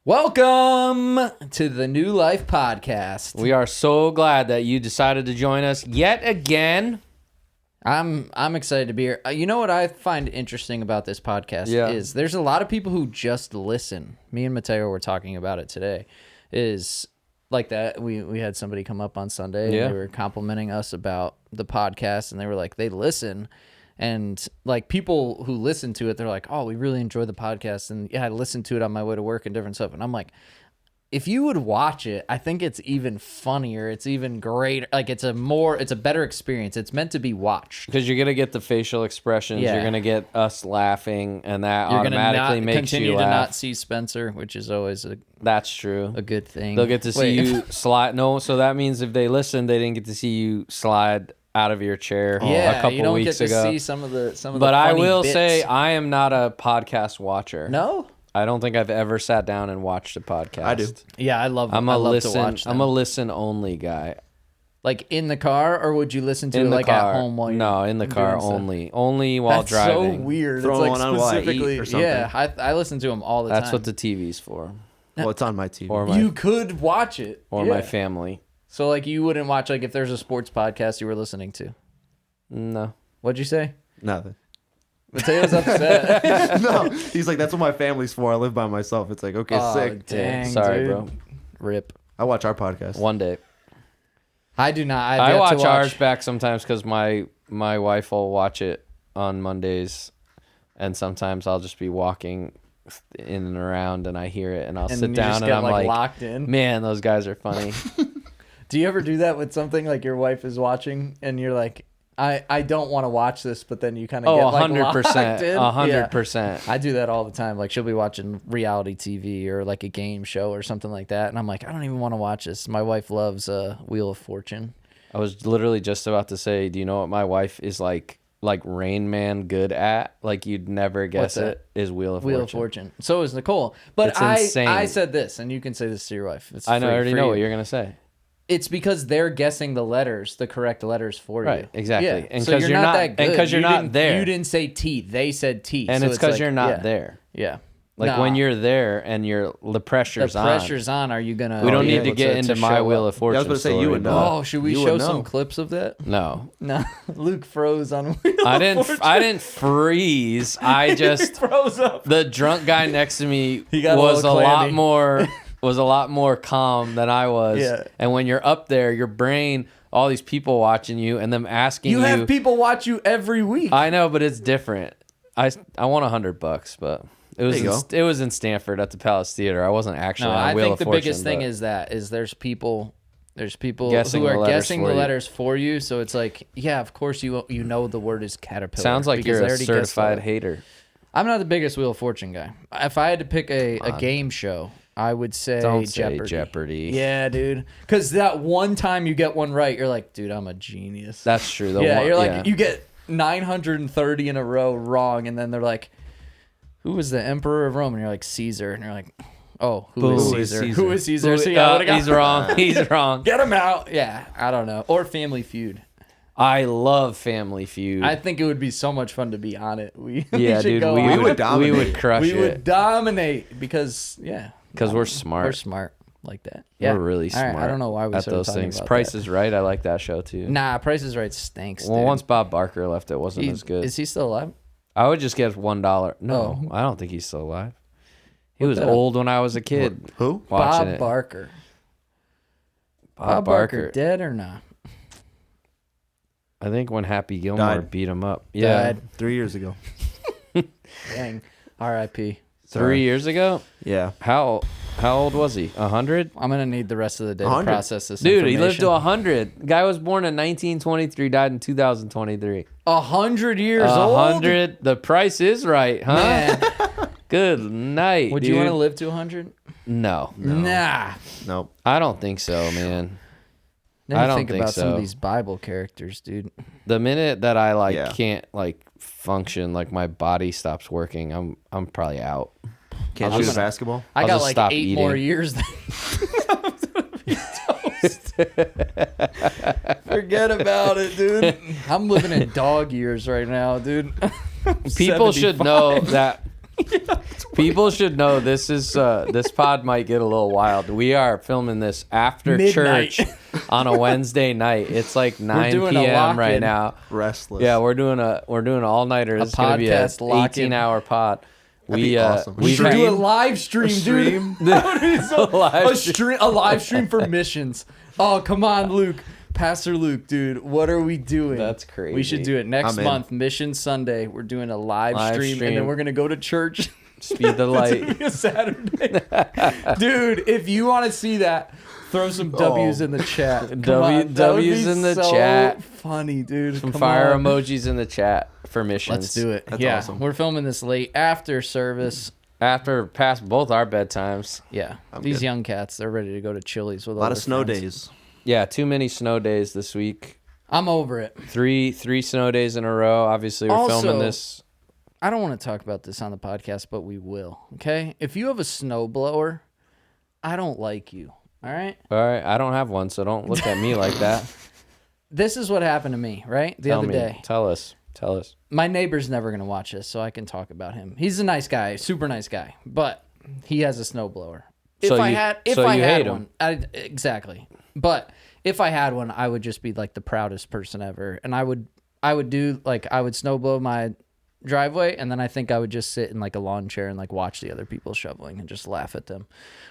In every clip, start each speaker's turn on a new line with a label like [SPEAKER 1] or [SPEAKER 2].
[SPEAKER 1] Welcome to the New Life Podcast.
[SPEAKER 2] We are so glad that you decided to join us yet again.
[SPEAKER 1] I'm excited to be here. You know what I find interesting about this podcast is there's a lot of people who just listen. Me and Mateo were talking about it today. Is like that we had somebody come up on Sunday and they were complimenting us about the podcast and they were like they listen. And like people who listen to it, they're like, "Oh, we really enjoy the podcast." And yeah, I listened to it on my way to work and different stuff. And I'm like, if you would watch it, I think it's even funnier. It's even greater. Like it's a better experience. It's meant to be watched
[SPEAKER 2] because you're gonna get the facial expressions.
[SPEAKER 1] Yeah.
[SPEAKER 2] You're gonna get us laughing, and that
[SPEAKER 1] you're
[SPEAKER 2] automatically makes
[SPEAKER 1] continue
[SPEAKER 2] you
[SPEAKER 1] to
[SPEAKER 2] laugh.
[SPEAKER 1] not see Spencer, which is always
[SPEAKER 2] That's true.
[SPEAKER 1] a good thing.
[SPEAKER 2] They'll get to see you slide. No, so that means if they listen, they didn't get to see you slide out of your chair a couple
[SPEAKER 1] you don't
[SPEAKER 2] weeks
[SPEAKER 1] get to
[SPEAKER 2] ago.
[SPEAKER 1] see some of the
[SPEAKER 2] But I
[SPEAKER 1] funny
[SPEAKER 2] will
[SPEAKER 1] bits.
[SPEAKER 2] say I am not a podcast watcher.
[SPEAKER 1] No?
[SPEAKER 2] I don't think I've ever sat down and watched a podcast.
[SPEAKER 3] I do.
[SPEAKER 1] Yeah, I love
[SPEAKER 2] I'm
[SPEAKER 1] to
[SPEAKER 2] listen.
[SPEAKER 1] watch them.
[SPEAKER 2] I'm a listen only guy.
[SPEAKER 1] Like in the car, or would you listen to
[SPEAKER 2] In
[SPEAKER 1] it
[SPEAKER 2] the
[SPEAKER 1] like
[SPEAKER 2] car.
[SPEAKER 1] at home while you're
[SPEAKER 2] No, in the car
[SPEAKER 1] doing stuff?
[SPEAKER 2] only. Only while
[SPEAKER 1] That's
[SPEAKER 2] driving.
[SPEAKER 1] so weird.
[SPEAKER 3] Throw
[SPEAKER 1] it's like
[SPEAKER 3] one on while I eat
[SPEAKER 1] specifically,
[SPEAKER 3] or something.
[SPEAKER 1] yeah. I listen to them all the
[SPEAKER 2] That's
[SPEAKER 1] time.
[SPEAKER 2] what the TV's for.
[SPEAKER 3] Well, it's on my TV.
[SPEAKER 2] Or my
[SPEAKER 1] You could watch it,
[SPEAKER 2] or
[SPEAKER 1] yeah.
[SPEAKER 2] my family.
[SPEAKER 1] So like you wouldn't watch like if there's a sports podcast you were listening to.
[SPEAKER 2] No.
[SPEAKER 1] What'd you say?
[SPEAKER 3] Nothing.
[SPEAKER 1] Mateo's upset.
[SPEAKER 3] No, he's like, that's what my family's for. I live by myself. It's like, okay,
[SPEAKER 1] Oh,
[SPEAKER 3] sick.
[SPEAKER 1] dang,
[SPEAKER 2] Sorry,
[SPEAKER 1] dude.
[SPEAKER 2] bro.
[SPEAKER 1] Rip.
[SPEAKER 3] I watch our podcast.
[SPEAKER 2] One day.
[SPEAKER 1] I do not.
[SPEAKER 2] I watch ours back sometimes because my wife will watch it on Mondays, and sometimes I'll just be walking in and around and I hear it and I'll sit down and I'm like
[SPEAKER 1] locked in.
[SPEAKER 2] man, those guys are funny.
[SPEAKER 1] Do you ever do that with something like your wife is watching and you're like, I don't want to watch this, but then you kind of get like
[SPEAKER 2] 100%,
[SPEAKER 1] locked in?
[SPEAKER 2] 100%.
[SPEAKER 1] I do that all the time. Like she'll be watching reality TV or like a game show or something like that, and I'm like, I don't even want to watch this. My wife loves Wheel of Fortune.
[SPEAKER 2] I was literally just about to say, do you know what my wife is like Rain Man good at? Like you'd never guess it is Wheel of Fortune.
[SPEAKER 1] So is Nicole. But
[SPEAKER 2] It's insane.
[SPEAKER 1] I said this, and you can say this to your wife. It's
[SPEAKER 2] I know, I
[SPEAKER 1] free
[SPEAKER 2] already
[SPEAKER 1] for
[SPEAKER 2] know
[SPEAKER 1] you.
[SPEAKER 2] what you're gonna say.
[SPEAKER 1] It's because they're guessing the letters, the correct letters for you.
[SPEAKER 2] Right, exactly.
[SPEAKER 1] Yeah.
[SPEAKER 2] And
[SPEAKER 1] so
[SPEAKER 2] 'cause
[SPEAKER 1] you're
[SPEAKER 2] you're
[SPEAKER 1] not
[SPEAKER 2] not-
[SPEAKER 1] that good.
[SPEAKER 2] and 'cause you're
[SPEAKER 1] You
[SPEAKER 2] not
[SPEAKER 1] didn't-
[SPEAKER 2] there.
[SPEAKER 1] You didn't say teeth. They said teeth.
[SPEAKER 2] And
[SPEAKER 1] so
[SPEAKER 2] it's because
[SPEAKER 1] like,
[SPEAKER 2] you're not
[SPEAKER 1] yeah.
[SPEAKER 2] there.
[SPEAKER 1] Yeah.
[SPEAKER 2] Like when you're there and the pressure's on.
[SPEAKER 1] The pressure's on. Are you gonna?
[SPEAKER 2] We don't
[SPEAKER 1] be
[SPEAKER 2] need
[SPEAKER 1] able
[SPEAKER 2] to get into my
[SPEAKER 1] show
[SPEAKER 2] Wheel
[SPEAKER 1] up?
[SPEAKER 2] of Fortune.
[SPEAKER 3] Yeah, I was gonna say, you
[SPEAKER 2] story,
[SPEAKER 3] would
[SPEAKER 2] but-
[SPEAKER 3] know.
[SPEAKER 1] Oh, should we
[SPEAKER 3] You
[SPEAKER 1] show
[SPEAKER 3] would
[SPEAKER 1] some
[SPEAKER 3] know.
[SPEAKER 1] clips of that?
[SPEAKER 2] No.
[SPEAKER 1] No, Luke froze on Wheel
[SPEAKER 2] I
[SPEAKER 1] of
[SPEAKER 2] didn't
[SPEAKER 1] Fortune.
[SPEAKER 2] I didn't freeze. I just
[SPEAKER 1] froze up.
[SPEAKER 2] the drunk guy next to me
[SPEAKER 1] He got a
[SPEAKER 2] was a
[SPEAKER 1] little
[SPEAKER 2] lot
[SPEAKER 1] clammy.
[SPEAKER 2] more calm than I was.
[SPEAKER 1] Yeah.
[SPEAKER 2] And when you're up there, your brain, all these people watching you and them asking
[SPEAKER 1] You have people watch you every week.
[SPEAKER 2] I know, but it's different. I won $100, but it was
[SPEAKER 3] There you
[SPEAKER 2] it was in Stanford at the Palace Theater. I wasn't actually
[SPEAKER 1] No,
[SPEAKER 2] on
[SPEAKER 1] I
[SPEAKER 2] Wheel
[SPEAKER 1] think
[SPEAKER 2] of
[SPEAKER 1] the
[SPEAKER 2] Fortune,
[SPEAKER 1] biggest thing
[SPEAKER 2] but-
[SPEAKER 1] is there's people
[SPEAKER 2] Guessing
[SPEAKER 1] who
[SPEAKER 2] the
[SPEAKER 1] are
[SPEAKER 2] letters
[SPEAKER 1] guessing
[SPEAKER 2] for
[SPEAKER 1] the
[SPEAKER 2] you.
[SPEAKER 1] letters for you. So it's like, yeah, of course you know the word is caterpillar.
[SPEAKER 2] Sounds like
[SPEAKER 1] because
[SPEAKER 2] you're
[SPEAKER 1] they
[SPEAKER 2] a
[SPEAKER 1] already guessed
[SPEAKER 2] certified
[SPEAKER 1] all that.
[SPEAKER 2] hater.
[SPEAKER 1] I'm not the biggest Wheel of Fortune guy. If I had to pick a game show, I would say
[SPEAKER 2] Don't say
[SPEAKER 1] Jeopardy.
[SPEAKER 2] Jeopardy.
[SPEAKER 1] Yeah, dude. Because that one time you get one right, you're like, dude, I'm a genius.
[SPEAKER 2] That's true.
[SPEAKER 1] You're like, you get 930 in a row wrong, and then they're like, who was the emperor of Rome? And you're like, Caesar. And you're like, oh, who is
[SPEAKER 2] Who is
[SPEAKER 1] Caesar?
[SPEAKER 2] Caesar?
[SPEAKER 1] Who is Caesar? So yeah, I would've got
[SPEAKER 2] he's wrong. He's wrong.
[SPEAKER 1] Get him out. Yeah, I don't know. Or Family Feud.
[SPEAKER 2] I love Family Feud.
[SPEAKER 1] I think it would be so much fun to be on it. We
[SPEAKER 2] yeah,
[SPEAKER 1] should
[SPEAKER 2] dude,
[SPEAKER 1] go
[SPEAKER 2] we
[SPEAKER 1] on
[SPEAKER 3] would
[SPEAKER 1] it.
[SPEAKER 3] dominate.
[SPEAKER 2] We would crush
[SPEAKER 1] We
[SPEAKER 2] it.
[SPEAKER 1] would dominate because
[SPEAKER 2] Because we're smart.
[SPEAKER 1] We're smart like that. Yeah,
[SPEAKER 2] We're really
[SPEAKER 1] All right,
[SPEAKER 2] smart.
[SPEAKER 1] I don't know why we
[SPEAKER 2] at
[SPEAKER 1] started
[SPEAKER 2] those
[SPEAKER 1] talking
[SPEAKER 2] things.
[SPEAKER 1] about
[SPEAKER 2] Price
[SPEAKER 1] that.
[SPEAKER 2] is Right. I like that show too.
[SPEAKER 1] Nah, Price is Right stinks.
[SPEAKER 2] Well,
[SPEAKER 1] dude.
[SPEAKER 2] once Bob Barker left, it wasn't as good.
[SPEAKER 1] Is he still alive?
[SPEAKER 2] I would just get $1. No,
[SPEAKER 1] Oh.
[SPEAKER 2] I don't think he's still alive. He
[SPEAKER 1] Look
[SPEAKER 2] was
[SPEAKER 1] that up.
[SPEAKER 2] old when I was a kid.
[SPEAKER 3] Who?
[SPEAKER 2] Watching
[SPEAKER 1] Bob
[SPEAKER 2] it.
[SPEAKER 1] Barker.
[SPEAKER 2] Bob Barker.
[SPEAKER 1] dead or not?
[SPEAKER 2] I think when Happy Gilmore
[SPEAKER 3] Died.
[SPEAKER 2] beat him up. Yeah.
[SPEAKER 1] Died.
[SPEAKER 3] 3 years ago.
[SPEAKER 1] Dang. R.I.P.
[SPEAKER 2] 3 years ago?
[SPEAKER 3] Yeah.
[SPEAKER 2] How old was he? 100?
[SPEAKER 1] I'm gonna need the rest of the day to
[SPEAKER 3] 100.
[SPEAKER 1] process this.
[SPEAKER 2] Dude, he lived to
[SPEAKER 1] information.
[SPEAKER 2] 100. Guy was born in 1923, died in 2023.
[SPEAKER 1] 100 years old.
[SPEAKER 2] 100. The price is right, huh?
[SPEAKER 1] Man,
[SPEAKER 2] Good night.
[SPEAKER 1] would
[SPEAKER 2] dude.
[SPEAKER 1] you want to live to 100?
[SPEAKER 2] No,
[SPEAKER 1] Nah.
[SPEAKER 3] Nope.
[SPEAKER 2] I don't think so, man.
[SPEAKER 1] Then
[SPEAKER 2] I
[SPEAKER 1] you
[SPEAKER 2] don't
[SPEAKER 1] think
[SPEAKER 2] think
[SPEAKER 1] about some of
[SPEAKER 2] so.
[SPEAKER 1] these Bible characters, dude.
[SPEAKER 2] The minute that I
[SPEAKER 3] Yeah.
[SPEAKER 2] can't function, my body stops working, I'm probly out.
[SPEAKER 3] Can't
[SPEAKER 2] I'll
[SPEAKER 3] shoot a
[SPEAKER 2] just-
[SPEAKER 3] basketball?
[SPEAKER 1] I
[SPEAKER 2] I'll
[SPEAKER 1] got
[SPEAKER 2] just
[SPEAKER 1] like
[SPEAKER 2] stop
[SPEAKER 1] 8 more
[SPEAKER 2] eating.
[SPEAKER 1] years. Forget about it, dude. I'm living in dog years right now, dude.
[SPEAKER 2] People should know
[SPEAKER 1] 75.
[SPEAKER 2] that People should know this pod might get a little wild. We are filming this after
[SPEAKER 1] Midnight.
[SPEAKER 2] church on a Wednesday night. It's like 9
[SPEAKER 1] doing a
[SPEAKER 2] p.m.
[SPEAKER 1] lock-in.
[SPEAKER 2] right now.
[SPEAKER 3] Restless.
[SPEAKER 2] Yeah, we're doing an all-nighter. This is going to be an
[SPEAKER 1] podcast lock-in.
[SPEAKER 2] 18-hour pod.
[SPEAKER 3] That'd be awesome.
[SPEAKER 1] We should do a live stream,
[SPEAKER 3] stream?
[SPEAKER 1] dude. A live stream for missions. Oh, come on, Luke. Pastor Luke, dude, what are we doing?
[SPEAKER 2] That's crazy.
[SPEAKER 1] We should do it next
[SPEAKER 3] I'm in.
[SPEAKER 1] month, Mission Sunday. We're doing a live stream, and then we're going to go to church.
[SPEAKER 2] Speed the light.
[SPEAKER 1] It's gonna be a Saturday. Dude, if you want to see that, throw some W's in the chat. Come on, that would
[SPEAKER 2] W's
[SPEAKER 1] be
[SPEAKER 2] in the
[SPEAKER 1] so
[SPEAKER 2] chat.
[SPEAKER 1] Funny, dude.
[SPEAKER 2] Some
[SPEAKER 1] Come
[SPEAKER 2] fire
[SPEAKER 1] on.
[SPEAKER 2] emojis in the chat for missions.
[SPEAKER 1] Let's do it.
[SPEAKER 3] That's
[SPEAKER 1] yeah,
[SPEAKER 3] awesome.
[SPEAKER 1] we're filming this late after service.
[SPEAKER 2] After past both our bedtimes.
[SPEAKER 1] Yeah,
[SPEAKER 3] I'm
[SPEAKER 1] these
[SPEAKER 3] good.
[SPEAKER 1] young cats, they're ready to go to Chili's with
[SPEAKER 3] A lot of snow days.
[SPEAKER 2] Yeah, too many snow days this week.
[SPEAKER 1] I'm over it.
[SPEAKER 2] Three snow days in a row. Obviously, we're
[SPEAKER 1] Also,
[SPEAKER 2] filming this.
[SPEAKER 1] I don't want to talk about this on the podcast, but we will. Okay, if you have a snowblower, I don't like you. All right.
[SPEAKER 2] All right, I don't have one, so don't look at me like that.
[SPEAKER 1] This is what happened to me. Right, the other day.
[SPEAKER 2] Tell us.
[SPEAKER 1] My neighbor's never gonna watch this, so I can talk about him. He's a nice guy, super nice guy, but he has a snowblower. If I had
[SPEAKER 2] hate
[SPEAKER 1] one, exactly. But if I had one, I would just be like the proudest person ever, and I would do like I would snowblow my driveway, and then I think I would just sit in like a lawn chair and like watch the other people shoveling and just laugh at them.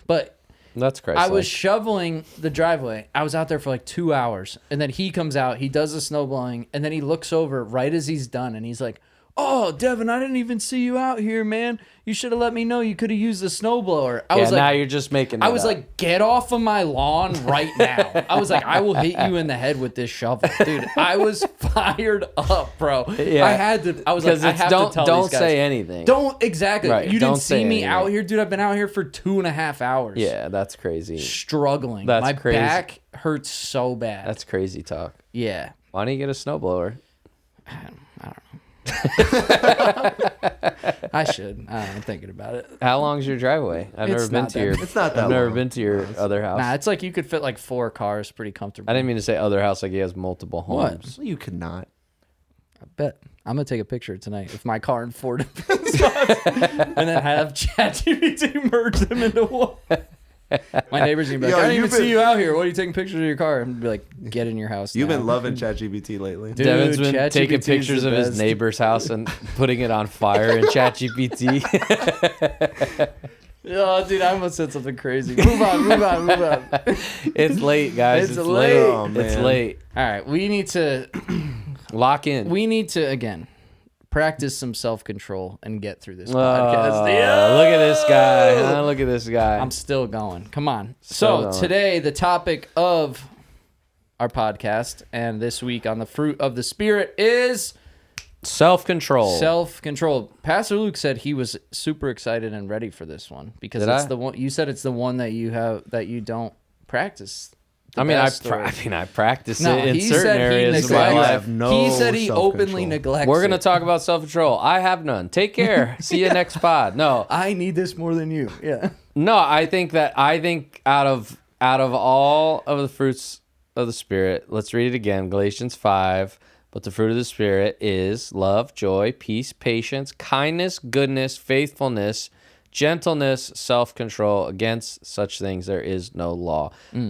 [SPEAKER 1] But
[SPEAKER 2] That's crazy.
[SPEAKER 1] I was shoveling the driveway. I was out there for like 2 hours, and then he comes out. He does the snow blowing, and then he looks over right as he's done, and he's like, "Oh, Devon, I didn't even see you out here, man. You should have let me know. You could have used the snowblower." I was like,
[SPEAKER 2] now you're just making.
[SPEAKER 1] I was like, "Get off of my lawn right now!" I was like, "I will hit you in the head with this shovel, dude." I was fired up, bro.
[SPEAKER 2] Yeah.
[SPEAKER 1] I had to. I was like, I have to tell
[SPEAKER 2] don't
[SPEAKER 1] these guys.
[SPEAKER 2] say anything.
[SPEAKER 1] Don't exactly.
[SPEAKER 2] Right,
[SPEAKER 1] You
[SPEAKER 2] don't
[SPEAKER 1] didn't
[SPEAKER 2] say
[SPEAKER 1] see me
[SPEAKER 2] anything.
[SPEAKER 1] out here, dude. I've been out here for 2.5 hours.
[SPEAKER 2] Yeah, that's crazy.
[SPEAKER 1] Struggling.
[SPEAKER 2] That's
[SPEAKER 1] My
[SPEAKER 2] crazy.
[SPEAKER 1] back hurts so bad.
[SPEAKER 2] That's crazy talk.
[SPEAKER 1] Yeah.
[SPEAKER 2] Why don't you get a snowblower?
[SPEAKER 1] I don't know. I should. I'm thinking about it.
[SPEAKER 2] How long's your driveway? I've
[SPEAKER 1] It's
[SPEAKER 2] never been
[SPEAKER 1] not
[SPEAKER 2] to
[SPEAKER 1] that
[SPEAKER 2] your.
[SPEAKER 1] big.
[SPEAKER 3] It's not that
[SPEAKER 2] I've never
[SPEAKER 3] long.
[SPEAKER 2] been to your other house.
[SPEAKER 1] Nah, it's like you could fit like 4 cars pretty comfortably.
[SPEAKER 2] I didn't mean to say other house like he has multiple
[SPEAKER 1] What?
[SPEAKER 2] homes.
[SPEAKER 3] You could not.
[SPEAKER 1] I bet. I'm gonna take a picture tonight of my car in 4 different spots, and then have ChatGPT merge them into one. My neighbor's gonna be like,
[SPEAKER 3] Yo,
[SPEAKER 1] "I didn't even
[SPEAKER 3] you've
[SPEAKER 1] see
[SPEAKER 3] been-
[SPEAKER 1] you out here. What are you taking pictures of your car?" I'm gonna be like, "Get in your house."
[SPEAKER 3] You've
[SPEAKER 1] now."
[SPEAKER 3] been loving ChatGPT lately.
[SPEAKER 1] Dude,
[SPEAKER 2] Devin's been
[SPEAKER 1] ChatGPT
[SPEAKER 2] taking
[SPEAKER 1] is
[SPEAKER 2] pictures
[SPEAKER 1] the
[SPEAKER 2] of his
[SPEAKER 1] best.
[SPEAKER 2] neighbor's house and putting it on fire in ChatGPT.
[SPEAKER 1] Oh, dude, I almost said something crazy. Move on.
[SPEAKER 2] It's late, guys.
[SPEAKER 1] It's
[SPEAKER 2] It's
[SPEAKER 1] late.
[SPEAKER 2] late.
[SPEAKER 3] Oh,
[SPEAKER 2] It's
[SPEAKER 3] man.
[SPEAKER 2] late.
[SPEAKER 1] All right, we need to again practice some self-control and get through this podcast.
[SPEAKER 2] Look at this guy. Huh? Look at this guy.
[SPEAKER 1] I'm still going. Come on.
[SPEAKER 2] Still
[SPEAKER 1] So
[SPEAKER 2] going.
[SPEAKER 1] today, the topic of our podcast and this week on the fruit of the Spirit is
[SPEAKER 2] Self-control.
[SPEAKER 1] self-control. Pastor Luke said he was super excited and ready for this one because
[SPEAKER 2] Did
[SPEAKER 1] it's
[SPEAKER 2] I?
[SPEAKER 1] the one you said it's the one that you have that you don't practice. the
[SPEAKER 2] I mean,
[SPEAKER 1] best or-
[SPEAKER 2] I practice
[SPEAKER 1] No,
[SPEAKER 2] it in
[SPEAKER 1] he
[SPEAKER 2] certain
[SPEAKER 1] said he
[SPEAKER 2] areas of my
[SPEAKER 1] neglects-
[SPEAKER 3] You
[SPEAKER 2] life.
[SPEAKER 3] have no
[SPEAKER 1] he said he openly
[SPEAKER 3] self-control.
[SPEAKER 1] neglects.
[SPEAKER 2] We're gonna
[SPEAKER 1] it.
[SPEAKER 2] talk about self-control. I have none. Take care. See you next pod. No,
[SPEAKER 1] I need this more than you. Yeah.
[SPEAKER 2] no. I think out of all of the fruits of the Spirit, let's read it again. Galatians 5. But the fruit of the Spirit is love, joy, peace, patience, kindness, goodness, faithfulness, gentleness, self-control. Against such things there is no law.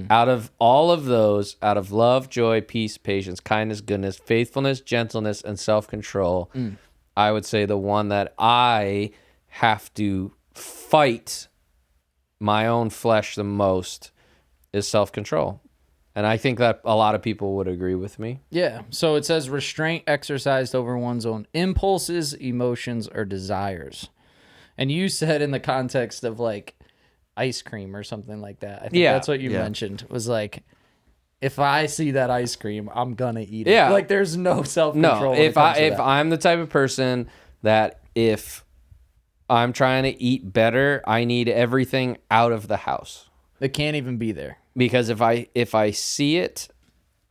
[SPEAKER 2] Out of all of those, out of love, joy, peace, patience, kindness, goodness, faithfulness, gentleness, and self-control, I would say the one that I have to fight my own flesh the most is self-control. And I think that a lot of people would agree with me.
[SPEAKER 1] Yeah. So it says restraint exercised over one's own impulses, emotions, or desires. And you said in the context of like ice cream or something like that. I think
[SPEAKER 2] Yeah.
[SPEAKER 1] that's what you
[SPEAKER 3] Yeah.
[SPEAKER 1] mentioned was like, if I see that ice cream, I'm gonna eat it.
[SPEAKER 2] Yeah.
[SPEAKER 1] Like there's no self-control.
[SPEAKER 2] No,
[SPEAKER 1] when it
[SPEAKER 2] if
[SPEAKER 1] comes to that.
[SPEAKER 2] I'm the type of person that if I'm trying to eat better, I need everything out of the house.
[SPEAKER 1] it can't even be there.
[SPEAKER 2] Because if I see it,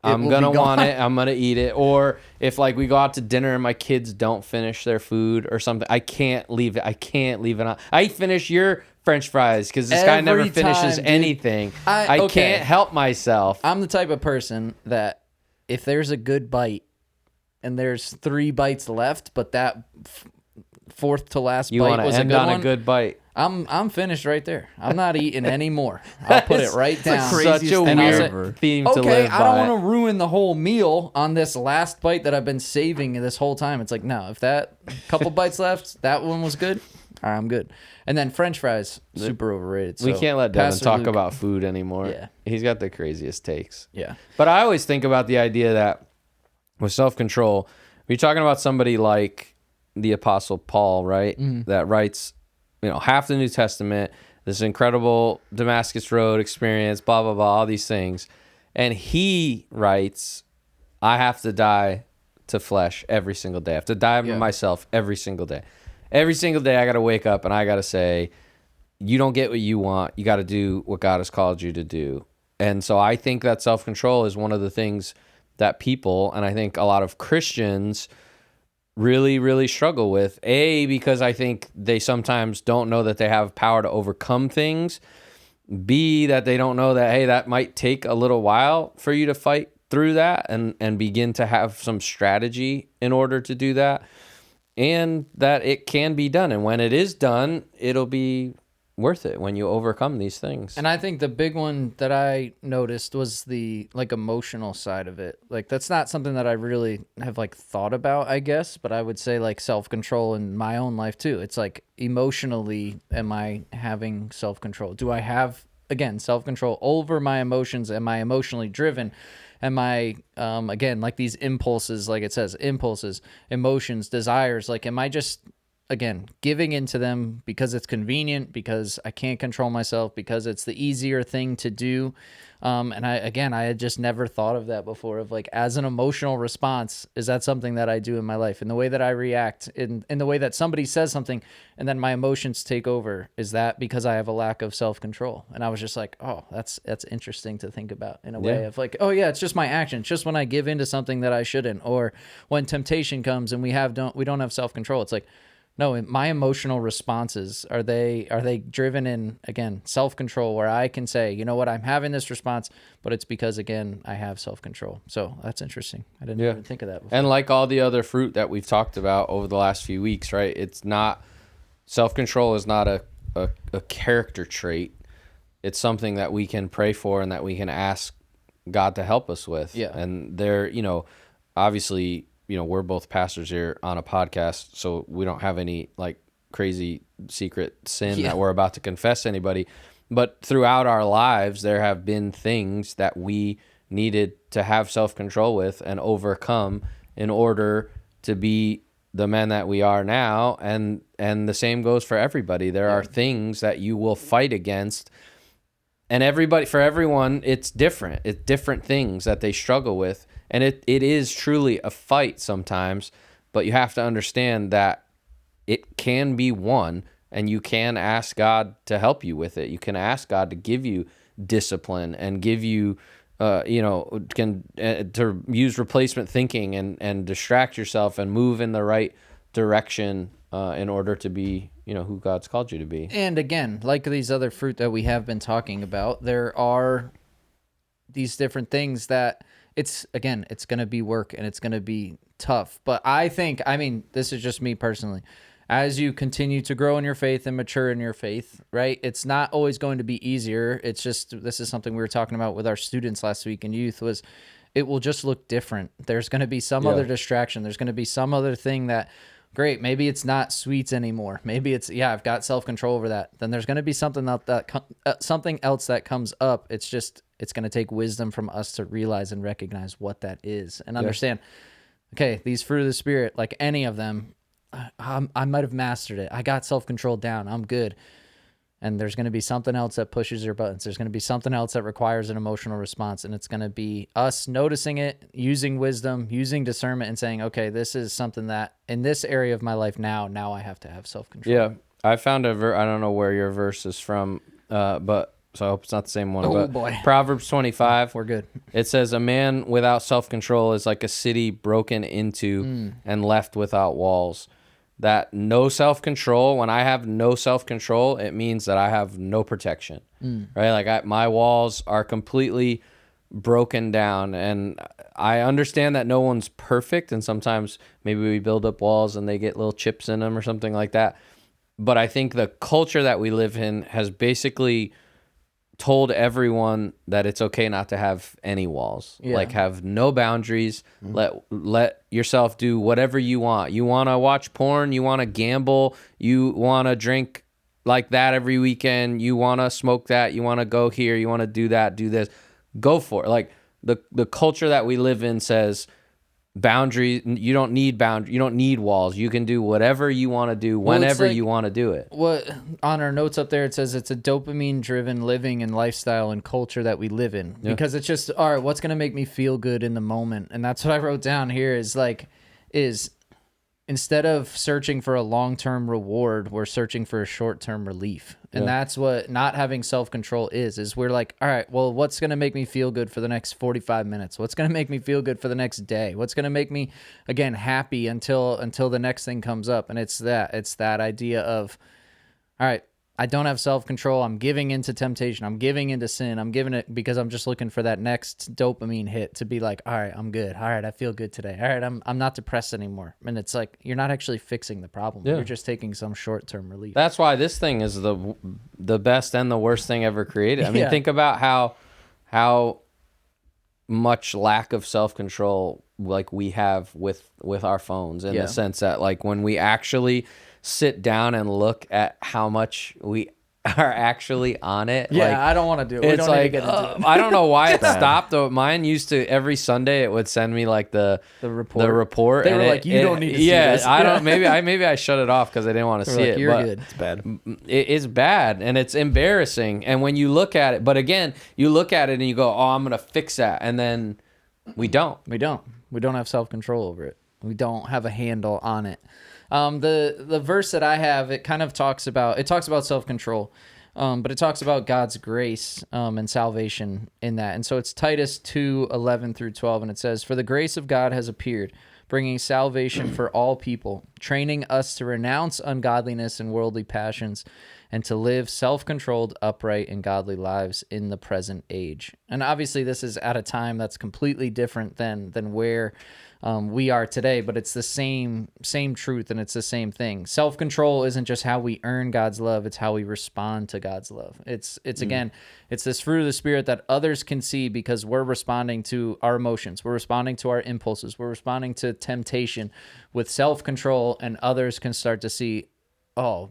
[SPEAKER 2] I'm
[SPEAKER 1] will
[SPEAKER 2] gonna
[SPEAKER 1] be
[SPEAKER 2] want
[SPEAKER 1] gone.
[SPEAKER 2] it. I'm gonna eat it. Or if like we go out to dinner and my kids don't finish their food or something, I can't leave it. I can't leave it on. I finish your French fries because this guy never
[SPEAKER 1] Every
[SPEAKER 2] finishes
[SPEAKER 1] time, dude.
[SPEAKER 2] anything. I
[SPEAKER 1] okay.
[SPEAKER 2] can't help myself.
[SPEAKER 1] I'm the type of person that if there's a good bite and there's 3 bites left, but that fourth to last
[SPEAKER 2] You
[SPEAKER 1] bite
[SPEAKER 2] want to
[SPEAKER 1] was a
[SPEAKER 2] end
[SPEAKER 1] good
[SPEAKER 2] on
[SPEAKER 1] one.
[SPEAKER 2] a good bite.
[SPEAKER 1] I'm finished right there. I'm not eating anymore. I'll put it right down.
[SPEAKER 2] Such a
[SPEAKER 3] thing
[SPEAKER 2] weird theme to
[SPEAKER 1] Okay,
[SPEAKER 2] live
[SPEAKER 1] I don't
[SPEAKER 2] by.
[SPEAKER 1] want to ruin the whole meal on this last bite that I've been saving this whole time. It's like, no, if that couple bites left, that one was good, all right, I'm good. And then French fries, super overrated.
[SPEAKER 2] We
[SPEAKER 1] So
[SPEAKER 2] can't let Devon
[SPEAKER 1] Pastor
[SPEAKER 2] talk
[SPEAKER 1] Luke-
[SPEAKER 2] about food anymore.
[SPEAKER 1] Yeah.
[SPEAKER 2] He's got the craziest takes.
[SPEAKER 1] Yeah.
[SPEAKER 2] But I always think about the idea that with self-control, you're talking about somebody like the Apostle Paul, right? That writes, half the New Testament, this incredible Damascus Road experience, blah, blah, blah, all these things. And he writes, I have to die to flesh every single day. I have to die to myself every single day. Every single day I got to wake up and I got to say, you don't get what you want. You got to do what God has called you to do. And so I think that self-control is one of the things that people, and I think a lot of Christians, really, really struggle with. A, because I think they sometimes don't know that they have power to overcome things. B, that they don't know that, hey, that might take a little while for you to fight through that and begin to have some strategy in order to do that. And that it can be done. And when it is done, it'll be worth it when you overcome these things.
[SPEAKER 1] And I think the big one that I noticed was the emotional side of it. That's not something that I really have thought about, I guess, but I would say self-control in my own life too. It's emotionally, am I having self-control? Do I have, again, self-control over my emotions? Am I emotionally driven? Am I, again, these impulses, like it says, impulses, emotions, desires, am I just, again, giving into them because it's convenient, because I can't control myself, because it's the easier thing to do. And I had just never thought of that before, of as an emotional response, is that something that I do in my life? In the way that I react, in the way that somebody says something and then my emotions take over, is that because I have a lack of self-control? And I was just like, oh, that's interesting to think about in a way of oh yeah, it's just my action. It's just when I give into something that I shouldn't, or when temptation comes and we don't have self-control. It's no, my emotional responses, are they driven in, again, self-control, where I can say, you know what, I'm having this response, but it's because, again, I have self-control. So that's interesting. I didn't even think of that before.
[SPEAKER 2] And like all the other fruit that we've talked about over the last few weeks, right? It's not, self-control is not a character trait. It's something that we can pray for and that we can ask God to help us with.
[SPEAKER 1] Yeah.
[SPEAKER 2] And there, obviously, we're both pastors here on a podcast, so we don't have any crazy secret sin that we're about to confess to anybody. But throughout our lives, there have been things that we needed to have self-control with and overcome in order to be the men that we are now. And the same goes for everybody. There are things that you will fight against, and for everyone, it's different. It's different things that they struggle with. And it is truly a fight sometimes, but you have to understand that it can be won, and you can ask God to help you with it. You can ask God to give you discipline and give you, to use replacement thinking and distract yourself and move in the right direction in order to be, who God's called you to be.
[SPEAKER 1] And again, like these other fruit that we have been talking about, there are these different things that it's going to be work and it's going to be tough. But I think, this is just me personally, as you continue to grow in your faith and mature in your faith, right? It's not always going to be easier. It's just, this is something we were talking about with our students last week in youth, was it will just look different. There's going to be some other distraction. There's going to be some other thing that, great, maybe it's not sweets anymore. Maybe it's, I've got self-control over that. Then there's going to be something something else that comes up. It's just, it's going to take wisdom from us to realize and recognize what that is and understand, okay, these fruit of the Spirit, like any of them, I might have mastered it. I got self-control down. I'm good. And there's going to be something else that pushes your buttons. There's going to be something else that requires an emotional response. And it's going to be us noticing it, using wisdom, using discernment, and saying, okay, this is something that in this area of my life now I have to have self-control.
[SPEAKER 2] Yeah. I found I don't know where your verse is from, but so I hope it's not the same one.
[SPEAKER 1] Oh,
[SPEAKER 2] but
[SPEAKER 1] boy.
[SPEAKER 2] Proverbs 25.
[SPEAKER 1] We're good.
[SPEAKER 2] It says, a man without self-control is like a city broken into and left without walls. That no self-control, when I have no self-control, it means that I have no protection, right? My walls are completely broken down. And I understand that no one's perfect, and sometimes maybe we build up walls and they get little chips in them or something like that. But I think the culture that we live in has basically told everyone that it's okay not to have any walls. Like, have no boundaries. Let yourself do whatever you want. You want to watch porn, you want to gamble, you want to drink like that every weekend, you want to smoke that, you want to go here, you want to do that, do this. Go for it. Like, the culture that we live in says boundaries, you don't need walls. You can do whatever you want to do whenever you want to do it.
[SPEAKER 1] What on our notes up there, it says it's a dopamine driven living and lifestyle and culture that we live in, because it's just, all right, what's going to make me feel good in the moment? And that's what I wrote down here is instead of searching for a long-term reward, we're searching for a short-term relief. And that's what not having self-control is we're like, all right, well, what's going to make me feel good for the next 45 minutes? What's going to make me feel good for the next day? What's going to make me, again, happy until the next thing comes up? And it's that idea of, all right, I don't have self-control. I'm giving into temptation. I'm giving into sin. I'm giving it because I'm just looking for that next dopamine hit to be like, all right, I'm good. All right, I feel good today. All right, I'm not depressed anymore. And it's like, you're not actually fixing the problem. You're just taking some short-term relief.
[SPEAKER 2] That's why this thing is the best and the worst thing ever created. I mean, think about how much lack of self-control like we have with our phones, in the sense that, like, when we actually sit down and look at how much we are actually on it.
[SPEAKER 1] Yeah,
[SPEAKER 2] like,
[SPEAKER 1] I don't want to do it.
[SPEAKER 2] It's like, I don't know why it stopped. Though mine used to, every Sunday it would send me like the report.
[SPEAKER 1] They were like, you don't need to see this.
[SPEAKER 2] I don't. Maybe I shut it off because I didn't want to see it.
[SPEAKER 1] You're
[SPEAKER 2] but
[SPEAKER 1] good.
[SPEAKER 3] It's bad.
[SPEAKER 2] It's bad and it's embarrassing. And when you look at it, but again, you look at it and you go, oh, I'm gonna fix that, and then we don't.
[SPEAKER 1] We don't have self-control over it. We don't have a handle on it. The verse that I have, it kind of talks about self-control, but it talks about God's grace and salvation in that. And so it's Titus 2:11 through 12, and it says, "For the grace of God has appeared, bringing salvation for all people, training us to renounce ungodliness and worldly passions, and to live self-controlled, upright, and godly lives in the present age." And obviously this is at a time that's completely different than where we are today, but it's the same truth, and it's the same thing. Self-control isn't just how we earn God's love, it's how we respond to God's love. It's again, it's this fruit of the Spirit that others can see because we're responding to our emotions, we're responding to our impulses, we're responding to temptation with self-control, and others can start to see, oh,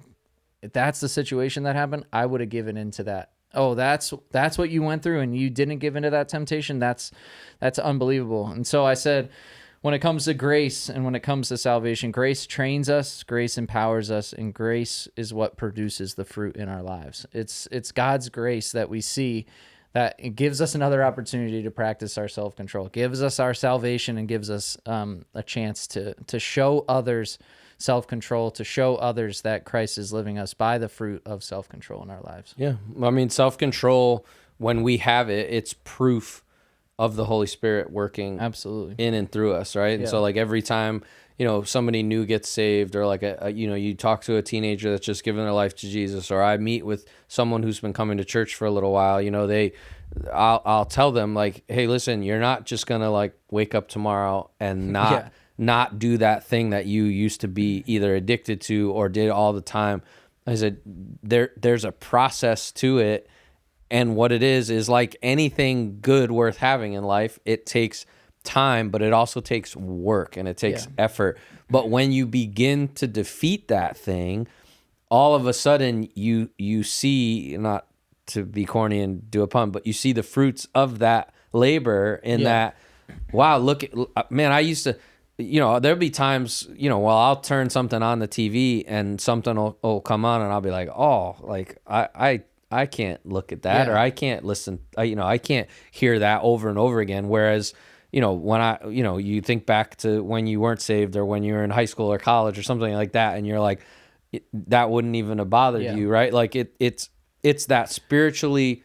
[SPEAKER 1] if that's the situation that happened, I would have given into that. Oh, that's what you went through and you didn't give into that temptation. That's unbelievable. And so I said, when it comes to grace and when it comes to salvation, grace trains us, grace empowers us, and grace is what produces the fruit in our lives. It's God's grace that we see, that it gives us another opportunity to practice our self-control, gives us our salvation, and gives us a chance to show others self-control, to show others that Christ is living us by the fruit of self-control in our lives.
[SPEAKER 2] Yeah. I mean, self-control, when we have it, it's proof of the Holy Spirit working
[SPEAKER 1] absolutely
[SPEAKER 2] in and through us, right?
[SPEAKER 1] Yeah.
[SPEAKER 2] And so, like, every time, somebody new gets saved, or like you talk to a teenager that's just given their life to Jesus, or I meet with someone who's been coming to church for a little while, I'll tell them, like, hey, listen, you're not just gonna like wake up tomorrow and not do that thing that you used to be either addicted to or did all the time. I said, there's a process to it. And what it is like anything good worth having in life, it takes time, but it also takes work and it takes effort. But when you begin to defeat that thing, all of a sudden you see, not to be corny and do a pun, but you see the fruits of that labor in that, wow, look, man, I used to, there'll be times, I'll turn something on the TV and something will come on and I'll be like, oh, like I can't look at that, or I can't listen, I can't hear that over and over again. Whereas, when you think back to when you weren't saved or when you were in high school or college or something like that, and you're like, that wouldn't even have bothered you, right? Like it's that spiritually,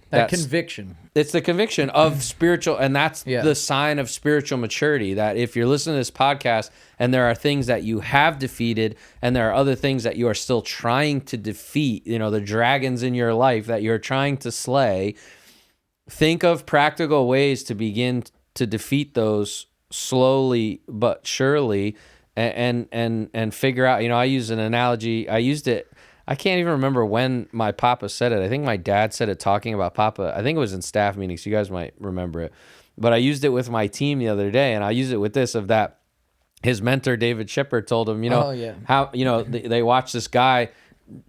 [SPEAKER 1] that conviction.
[SPEAKER 2] It's the conviction of spiritual, and that's the sign of spiritual maturity, that if you're listening to this podcast and there are things that you have defeated and there are other things that you are still trying to defeat, the dragons in your life that you're trying to slay, think of practical ways to begin to defeat those slowly but surely, and figure out. I use an analogy. I used it. I can't even remember when my papa said it. I think my dad said it talking about papa. I think it was in staff meetings. You guys might remember it. But I used it with my team the other day, and I used it with this of that. His mentor, David Shepard, told him, how, they watched this guy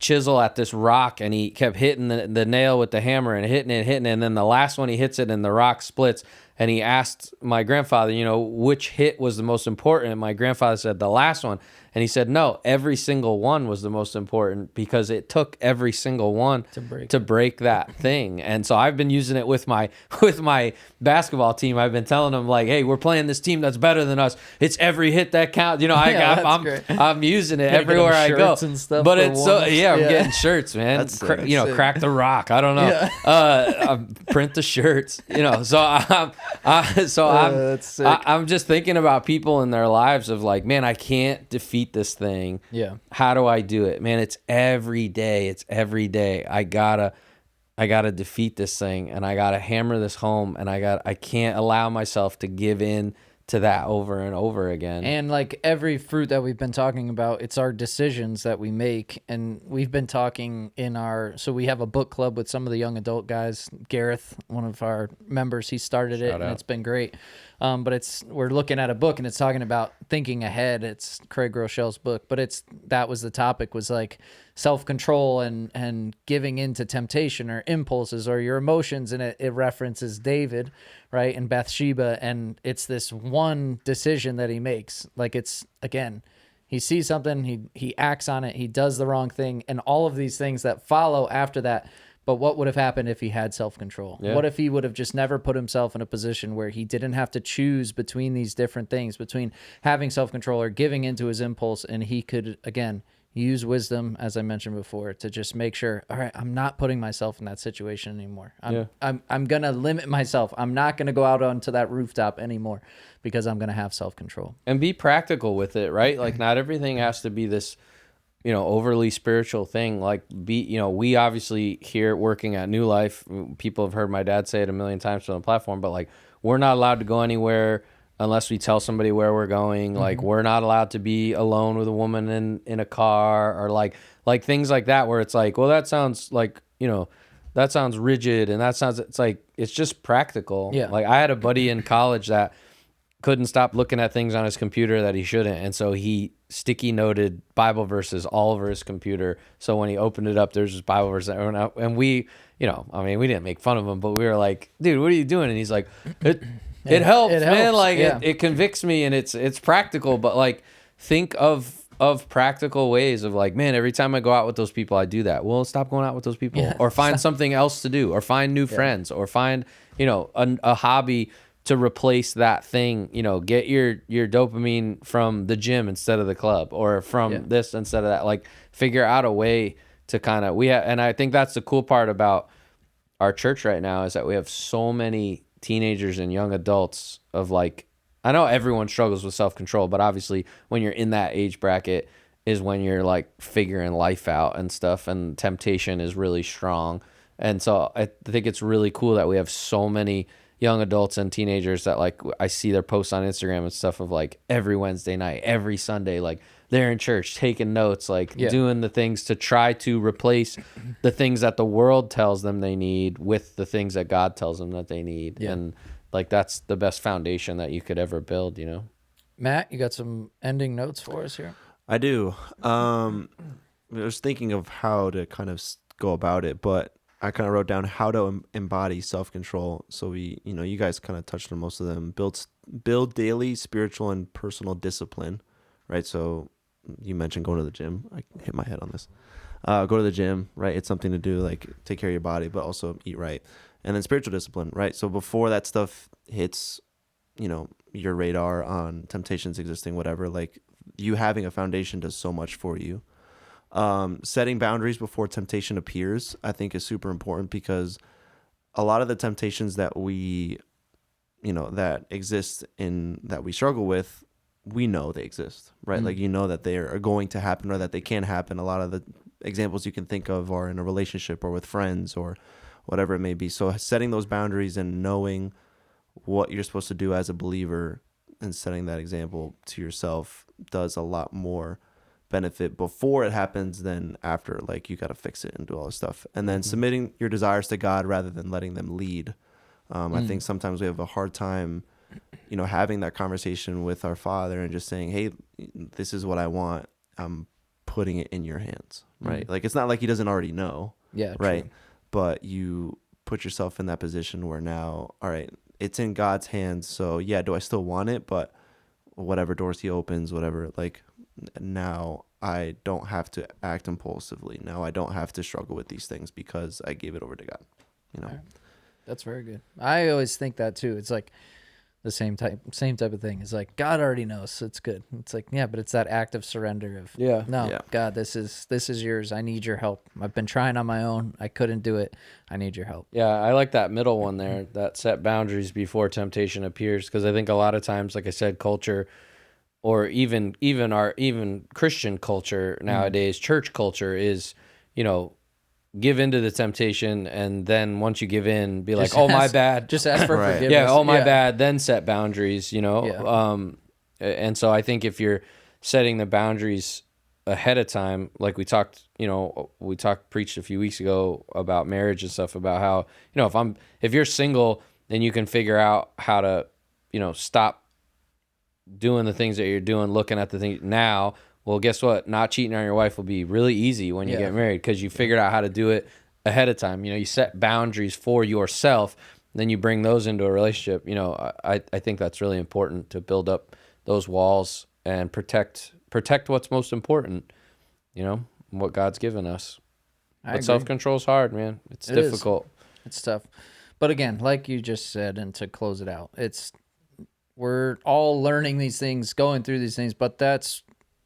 [SPEAKER 2] chisel at this rock, and he kept hitting the nail with the hammer and hitting it. And then the last one he hits it and the rock splits. And he asked my grandfather, which hit was the most important. And my grandfather said the last one. And he said, no, every single one was the most important because it took every single one to break that thing. And so I've been using it with my basketball team. I've been telling them, like, hey, we're playing this team that's better than us. It's every hit that counts. I'm using it everywhere I go.
[SPEAKER 1] And stuff
[SPEAKER 2] but it's I'm getting shirts, man. Crack the rock. I don't know. Print the shirts. I'm just thinking about people in their lives of like, man, I can't defeat this thing.
[SPEAKER 1] Yeah.
[SPEAKER 2] How do I do it? Man, it's every day. I gotta defeat this thing, and I gotta hammer this home, and I can't allow myself to give in to that over and over again.
[SPEAKER 1] And like every fruit that we've been talking about, it's our decisions that we make. And we've been talking so we have a book club with some of the young adult guys. Gareth, one of our members, he started it, and it's been great. But we're looking at a book, and it's talking about thinking ahead. It's Craig Groeschel's book, but that was the topic, was like self-control and giving into temptation or impulses or your emotions. And it references David, right, and Bathsheba, and it's this one decision that he makes. Like, it's, again, he sees something, he acts on it, he does the wrong thing, and all of these things that follow after that. But what would have happened if he had self-control? Yeah. What if he would have just never put himself in a position where he didn't have to choose between these different things, between having self-control or giving into his impulse, and he could, again, use wisdom, as I mentioned before, to just make sure, all right, I'm not putting myself in that situation anymore. I'm going to limit myself. I'm not going to go out onto that rooftop anymore because I'm going to have self-control.
[SPEAKER 2] And be practical with it, right? Like, not everything has to be this, overly spiritual thing. Like, we obviously here working at New Life, people have heard my dad say it a million times on the platform, but like, we're not allowed to go anywhere unless we tell somebody where we're going. Mm-hmm. Like, we're not allowed to be alone with a woman in a car, or like things like that, where it's like, well, that sounds like, that sounds rigid, and it's like, it's just practical.
[SPEAKER 1] Yeah.
[SPEAKER 2] Like, I had a buddy in college that couldn't stop looking at things on his computer that he shouldn't, and so he sticky noted Bible verses all over his computer, so when he opened it up, there's this Bible verse, and we, we didn't make fun of him, but we were like, dude, what are you doing? And he's like, it helps, man. Like, it convicts me, and it's practical, but like, think of practical ways of like, man, every time I go out with those people, I do that. Well, stop going out with those people, or find something else to do, or find new friends, or find, a hobby to replace that thing. Get your dopamine from the gym instead of the club, or from this instead of that. Like, figure out a way to kind of, and I think that's the cool part about our church right now, is that we have so many teenagers and young adults of like, I know everyone struggles with self-control, but obviously when you're in that age bracket is when you're like figuring life out and stuff, and temptation is really strong. And so I think it's really cool that we have so many young adults and teenagers that, like, I see their posts on Instagram and stuff of like every Wednesday night, every Sunday, like they're in church taking notes, like doing the things to try to replace the things that the world tells them they need with the things that God tells them that they need. And like, that's the best foundation that you could ever build,
[SPEAKER 1] Matt, you got some ending notes for us here?
[SPEAKER 3] I do. I was thinking of how to kind of go about it, but I kind of wrote down how to embody self-control. So we, you guys kind of touched on most of them. Build daily spiritual and personal discipline, right? So you mentioned going to the gym. I hit my head on this. Go to the gym, right? It's something to do, like take care of your body, but also eat right. And then spiritual discipline, right? So before that stuff hits, your radar on temptations existing, whatever, like, you having a foundation does so much for you. Setting boundaries before temptation appears, I think, is super important, because a lot of the temptations that we, that exist that we struggle with, we know they exist, right? Mm-hmm. Like, that they are going to happen, or that they can happen. A lot of the examples you can think of are in a relationship, or with friends, or whatever it may be. So setting those boundaries and knowing what you're supposed to do as a believer and setting that example to yourself does a lot more benefit before it happens than after. Like, you got to fix it and do all this stuff. And then submitting your desires to God rather than letting them lead. I think sometimes we have a hard time, having that conversation with our Father and just saying, hey, this is what I want. I'm putting it in your hands, right? Like, it's not like he doesn't already know.
[SPEAKER 1] Yeah.
[SPEAKER 3] Right.
[SPEAKER 1] True.
[SPEAKER 3] But you put yourself in that position where now, all right, it's in God's hands. So yeah, do I still want it? But whatever doors he opens, whatever, like, now I don't have to act impulsively. Now I don't have to struggle with these things because I gave it over to God,
[SPEAKER 1] Right. That's very good. I always think that too. It's like the same type of thing. It's like, God already knows, so it's good. It's like, yeah, but it's that act of surrender of, God, this is yours. I need your help. I've been trying on my own. I couldn't do it. I need your help.
[SPEAKER 2] Yeah, I like that middle one there, that set boundaries before temptation appears, because I think a lot of times, like I said, culture, or even Christian culture nowadays, church culture is, give into the temptation, and then once you give in, be like, my bad.
[SPEAKER 1] Just ask for forgiveness.
[SPEAKER 2] Yeah, my bad. Then set boundaries,
[SPEAKER 1] Yeah.
[SPEAKER 2] And so I think if you're setting the boundaries ahead of time, like we preached a few weeks ago about marriage and stuff, about how, if you're single and you can figure out how to, stop doing the things that you're doing, looking at the things now, well, guess what? Not cheating on your wife will be really easy when you get married, because you figured out how to do it ahead of time. You set boundaries for yourself, then you bring those into a relationship. I think that's really important, to build up those walls and protect what's most important, what God's given us. But self-control is hard, man. It's difficult.
[SPEAKER 1] It's tough. But again, like you just said, and to close it out, we're all learning these things, going through these things, but that's,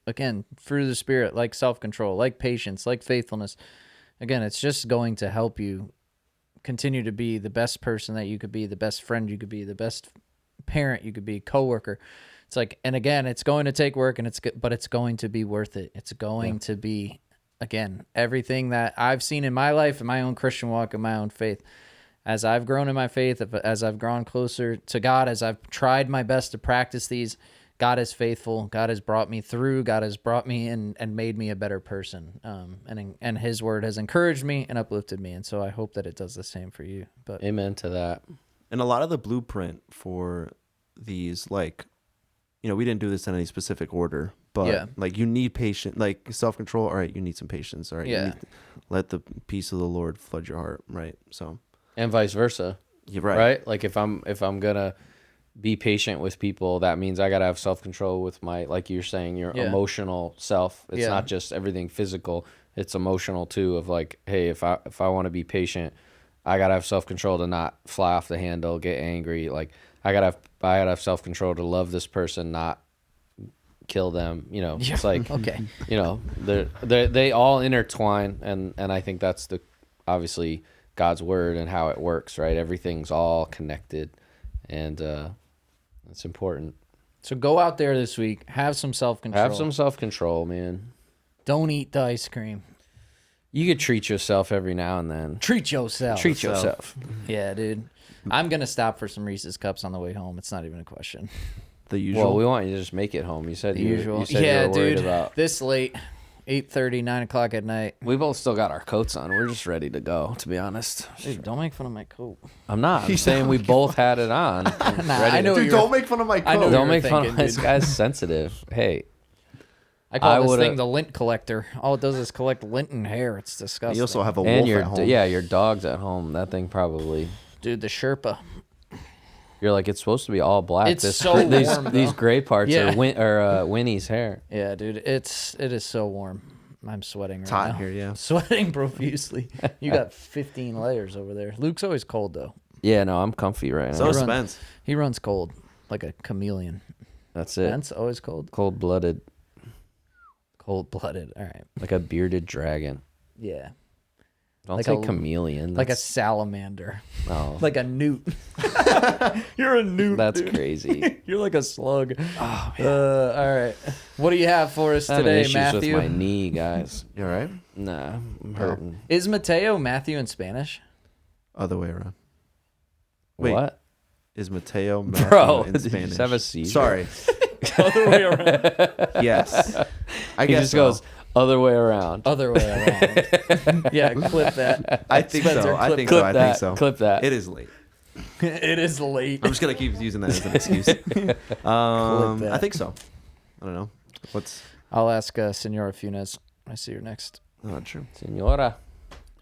[SPEAKER 1] again, fruit of the Spirit, like self-control, like patience, like faithfulness. Again, it's just going to help you continue to be the best person that you could be, the best friend you could be, the best parent you could be, coworker. It's like, and again, it's going to take work, but it's going to be worth it. It's going to be, again, everything that I've seen in my life, in my own Christian walk, in my own faith. As I've grown in my faith, as I've grown closer to God, as I've tried my best to practice these, God is faithful. God has brought me through. God has brought me in and made me a better person. And His word has encouraged me and uplifted me. And so I hope that it does the same for you. But
[SPEAKER 2] amen to that.
[SPEAKER 3] And a lot of the blueprint for these, like, we didn't do this in any specific order, but like, you need patience, like self-control. All right, you need some patience. All right, you need let the peace of the Lord flood your heart. Right. So,
[SPEAKER 2] and vice versa.
[SPEAKER 3] You're right.
[SPEAKER 2] Right. Like, if I'm gonna be patient with people, that means I gotta have self-control with my, like you're saying, your emotional self. It's not just everything physical, it's emotional too, of like, hey, if I want to be patient, I gotta have self-control to not fly off the handle, get angry. Like, I gotta have self-control to love this person, not kill them. It's like,
[SPEAKER 1] okay,
[SPEAKER 2] they all intertwine, and I think that's obviously God's word and how it works, right? Everything's all connected, and it's important.
[SPEAKER 1] So go out there this week, have some self-control.
[SPEAKER 2] Have some self-control, man.
[SPEAKER 1] Don't eat the ice cream.
[SPEAKER 2] You could treat yourself every now and then.
[SPEAKER 1] Treat yourself.
[SPEAKER 2] Treat yourself.
[SPEAKER 1] Yeah, dude. I'm going to stop for some Reese's Cups on the way home. It's not even a question.
[SPEAKER 3] The usual?
[SPEAKER 2] Well, we want you to just make it home. You said you
[SPEAKER 1] usual.
[SPEAKER 2] You said you were worried about
[SPEAKER 1] this late, 8:30, 9 o'clock at night.
[SPEAKER 2] We both still got our coats on. We're just ready to go, to be honest.
[SPEAKER 1] Dude, don't make fun of my coat.
[SPEAKER 2] I'm not. I'm saying we both had it on.
[SPEAKER 1] I know.
[SPEAKER 3] Dude, don't make fun of my coat.
[SPEAKER 2] Don't make fun of this guy's sensitive. Hey.
[SPEAKER 1] I call this thing the lint collector. All it does is collect lint and hair. It's disgusting.
[SPEAKER 3] You also have a wolf at home.
[SPEAKER 2] Yeah, your dog's at home. That thing probably.
[SPEAKER 1] Dude, the Sherpa.
[SPEAKER 2] You're like, it's supposed to be all black.
[SPEAKER 1] It's so warm,
[SPEAKER 2] these gray parts are Winnie's hair.
[SPEAKER 1] Yeah, dude. It is so warm. I'm sweating right now.
[SPEAKER 3] It's hot here, yeah.
[SPEAKER 1] Sweating profusely. You got 15 layers over there. Luke's always cold, though.
[SPEAKER 2] Yeah, no, I'm comfy right now.
[SPEAKER 3] So is Spence.
[SPEAKER 1] He runs cold, like a chameleon.
[SPEAKER 2] That's it.
[SPEAKER 1] Spence always cold?
[SPEAKER 2] Cold-blooded.
[SPEAKER 1] Cold-blooded, all right.
[SPEAKER 2] Like a bearded dragon.
[SPEAKER 1] Yeah.
[SPEAKER 2] Don't
[SPEAKER 1] like
[SPEAKER 2] say chameleon.
[SPEAKER 1] Like a salamander.
[SPEAKER 2] Oh.
[SPEAKER 1] Like a newt. You're a newt.
[SPEAKER 2] That's
[SPEAKER 1] dude.
[SPEAKER 2] Crazy.
[SPEAKER 1] You're like a slug.
[SPEAKER 2] Oh, man.
[SPEAKER 1] All right. What do you have for us
[SPEAKER 2] I'm having
[SPEAKER 1] today,
[SPEAKER 2] issues
[SPEAKER 1] Matthew?
[SPEAKER 2] with my knee, guys.
[SPEAKER 3] You all right?
[SPEAKER 2] Nah, I'm hurting.
[SPEAKER 1] Is Mateo Matthew in Spanish?
[SPEAKER 3] Other way around. Wait,
[SPEAKER 2] What?
[SPEAKER 3] is Mateo Matthew
[SPEAKER 2] Bro,
[SPEAKER 3] in
[SPEAKER 2] did you
[SPEAKER 3] Spanish?
[SPEAKER 2] just have a seizure?
[SPEAKER 3] Sorry.
[SPEAKER 1] Other way around.
[SPEAKER 3] Yes. I
[SPEAKER 2] He
[SPEAKER 3] guess
[SPEAKER 2] just
[SPEAKER 3] so.
[SPEAKER 2] goes other way around.
[SPEAKER 1] Other way around. Yeah, clip that.
[SPEAKER 3] I think
[SPEAKER 1] Spencer,
[SPEAKER 3] so. I
[SPEAKER 1] clip
[SPEAKER 3] think
[SPEAKER 2] Clip
[SPEAKER 3] so. I
[SPEAKER 2] that.
[SPEAKER 3] think so.
[SPEAKER 2] Clip that.
[SPEAKER 3] It is late.
[SPEAKER 1] It is late.
[SPEAKER 3] I'm just gonna keep using that as an excuse.
[SPEAKER 1] that.
[SPEAKER 3] I think so. I don't know. What's
[SPEAKER 1] I'll ask Senora Funes. I see her next.
[SPEAKER 3] not true?
[SPEAKER 2] Senora.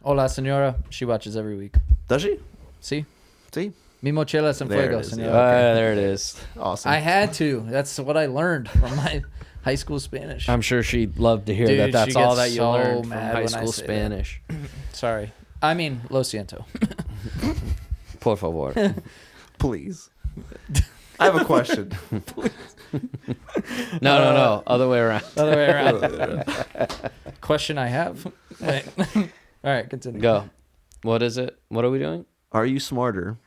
[SPEAKER 1] Hola, Senora. She watches every week.
[SPEAKER 3] Does she?
[SPEAKER 1] See?
[SPEAKER 3] See?
[SPEAKER 1] Mi mochila es en
[SPEAKER 3] There it
[SPEAKER 1] fuego,
[SPEAKER 3] is,
[SPEAKER 1] Senora.
[SPEAKER 3] yeah.
[SPEAKER 2] There it is.
[SPEAKER 3] Awesome.
[SPEAKER 1] I had to. That's what I learned from my high school Spanish.
[SPEAKER 2] I'm sure she'd love to hear
[SPEAKER 1] Dude,
[SPEAKER 2] that. That's
[SPEAKER 1] she
[SPEAKER 2] all
[SPEAKER 1] gets
[SPEAKER 2] that you
[SPEAKER 1] so
[SPEAKER 2] learned from
[SPEAKER 1] mad
[SPEAKER 2] high
[SPEAKER 1] when I
[SPEAKER 2] school
[SPEAKER 1] say that.
[SPEAKER 2] Spanish.
[SPEAKER 1] Sorry. I mean, lo siento.
[SPEAKER 2] Por favor.
[SPEAKER 3] Please. I have a question.
[SPEAKER 2] No. Other way around.
[SPEAKER 1] Other way around. Question I have. Wait. All right, continue.
[SPEAKER 2] Go. What is it? What are we doing?
[SPEAKER 3] Are you smarter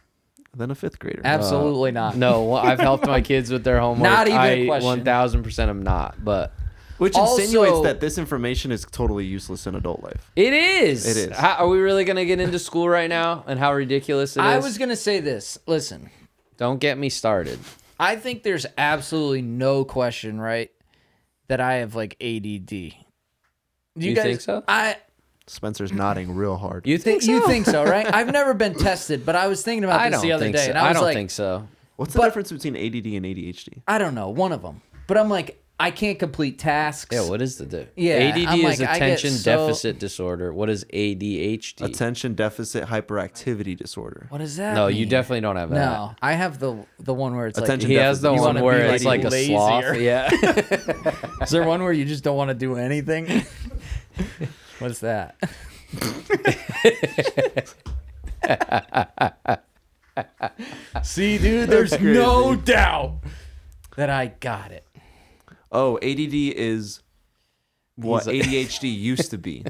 [SPEAKER 3] than a fifth grader?
[SPEAKER 1] Absolutely not.
[SPEAKER 2] No, well, I've helped my kids with their homework.
[SPEAKER 1] Not even a
[SPEAKER 2] I
[SPEAKER 1] question.
[SPEAKER 2] 1000% am not, but
[SPEAKER 3] Which
[SPEAKER 1] Also-
[SPEAKER 3] insinuates that this information is totally useless in adult life.
[SPEAKER 2] it is.
[SPEAKER 3] It is.
[SPEAKER 2] Are we really going to get into school right now and how ridiculous it is?
[SPEAKER 1] I was going to say this. Listen,
[SPEAKER 2] Don't get me started.
[SPEAKER 1] I think there's absolutely no question, right, that I have like ADD. Do
[SPEAKER 2] You think so?
[SPEAKER 3] Spencer's nodding real hard.
[SPEAKER 2] You think so?
[SPEAKER 1] You think so, right? I've never been tested, but I was thinking about
[SPEAKER 2] I
[SPEAKER 1] this
[SPEAKER 2] don't
[SPEAKER 1] the other
[SPEAKER 2] think
[SPEAKER 1] day,
[SPEAKER 2] so.
[SPEAKER 1] and I was
[SPEAKER 2] don't
[SPEAKER 1] like,
[SPEAKER 2] think so.
[SPEAKER 3] What's the
[SPEAKER 1] But-
[SPEAKER 3] difference between ADD and ADHD?
[SPEAKER 1] I don't know, one of them. But I'm like, I can't complete tasks.
[SPEAKER 2] Yeah, what is the difference?
[SPEAKER 1] Yeah,
[SPEAKER 2] ADD
[SPEAKER 1] I'm
[SPEAKER 2] is
[SPEAKER 1] like, I get
[SPEAKER 2] attention
[SPEAKER 1] so-
[SPEAKER 2] deficit disorder. What is ADHD?
[SPEAKER 3] Attention deficit hyperactivity disorder.
[SPEAKER 1] What does that
[SPEAKER 2] No,
[SPEAKER 1] mean?
[SPEAKER 2] you definitely don't have that.
[SPEAKER 1] No, I have the one where it's
[SPEAKER 3] Attention
[SPEAKER 2] He has the
[SPEAKER 3] You
[SPEAKER 2] one
[SPEAKER 1] wanna
[SPEAKER 2] where
[SPEAKER 1] be
[SPEAKER 2] it's like a
[SPEAKER 1] lazier.
[SPEAKER 2] sloth. Yeah.
[SPEAKER 1] like, is there one where you just don't want to do anything? What's that? See, dude, there's
[SPEAKER 3] That's
[SPEAKER 1] no
[SPEAKER 3] crazy.
[SPEAKER 1] doubt that I got it.
[SPEAKER 3] Oh, ADD is what
[SPEAKER 2] He's
[SPEAKER 3] ADHD used to be.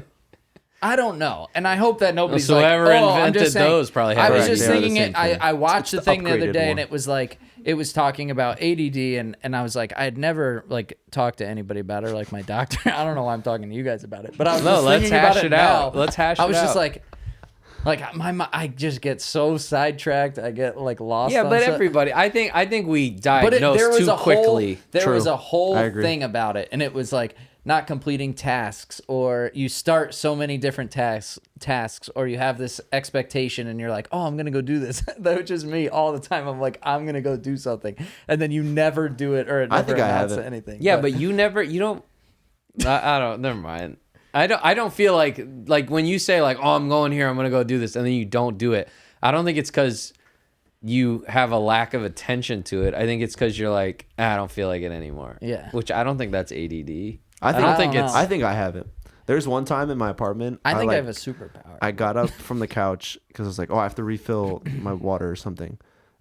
[SPEAKER 1] I don't know, and I hope that nobody's
[SPEAKER 2] So
[SPEAKER 1] like,
[SPEAKER 2] whoever
[SPEAKER 1] oh, I'm
[SPEAKER 2] invented
[SPEAKER 1] just saying,
[SPEAKER 2] those probably
[SPEAKER 1] I
[SPEAKER 2] had
[SPEAKER 1] was
[SPEAKER 3] it.
[SPEAKER 1] just
[SPEAKER 3] They're the
[SPEAKER 1] thinking
[SPEAKER 3] same
[SPEAKER 1] it.
[SPEAKER 3] thing.
[SPEAKER 1] I watched the
[SPEAKER 3] It's the
[SPEAKER 1] thing the other
[SPEAKER 3] upgraded
[SPEAKER 1] day, and
[SPEAKER 3] one.
[SPEAKER 1] it was like it was talking about ADD, and I was like, I had never like talked to anybody about it, or like my doctor. I don't know why I'm talking to you guys about it, but I was
[SPEAKER 2] No,
[SPEAKER 1] just
[SPEAKER 2] let's
[SPEAKER 1] thinking
[SPEAKER 2] hash
[SPEAKER 1] about
[SPEAKER 2] it
[SPEAKER 1] now.
[SPEAKER 2] out. Let's hash
[SPEAKER 1] I
[SPEAKER 2] it
[SPEAKER 1] was just
[SPEAKER 2] out.
[SPEAKER 1] like I just get so sidetracked. I get like lost.
[SPEAKER 2] Yeah,
[SPEAKER 1] on
[SPEAKER 2] but
[SPEAKER 1] stuff.
[SPEAKER 2] everybody, I think we
[SPEAKER 1] But there
[SPEAKER 2] diagnosed
[SPEAKER 1] was
[SPEAKER 2] too
[SPEAKER 1] a
[SPEAKER 2] quickly.
[SPEAKER 1] Whole, there
[SPEAKER 3] True.
[SPEAKER 1] was a whole
[SPEAKER 3] I agree.
[SPEAKER 1] thing about it, and it was like not completing tasks, or you start so many different tasks, or you have this expectation, and you're like, oh, I'm gonna go do this. That was me all the time. I'm like, I'm gonna go do something, and then you never do it, or it
[SPEAKER 3] I
[SPEAKER 1] never
[SPEAKER 3] think I
[SPEAKER 1] amounts
[SPEAKER 3] have
[SPEAKER 1] to
[SPEAKER 3] it.
[SPEAKER 1] anything.
[SPEAKER 2] Yeah, but you don't. I don't. Never mind. I don't feel like when you say like, oh, I'm going here, I'm gonna go do this, and then you don't do it. I don't think it's because you have a lack of attention to it. I think it's because you're like, I don't feel like it anymore.
[SPEAKER 1] Yeah.
[SPEAKER 2] Which I don't think that's ADD.
[SPEAKER 3] I
[SPEAKER 1] don't
[SPEAKER 3] think
[SPEAKER 1] know.
[SPEAKER 3] I think I have it. There's one time in my apartment.
[SPEAKER 1] I think I
[SPEAKER 3] like,
[SPEAKER 1] have a superpower.
[SPEAKER 3] I got up from the couch because I was like, oh, I have to refill my water or something,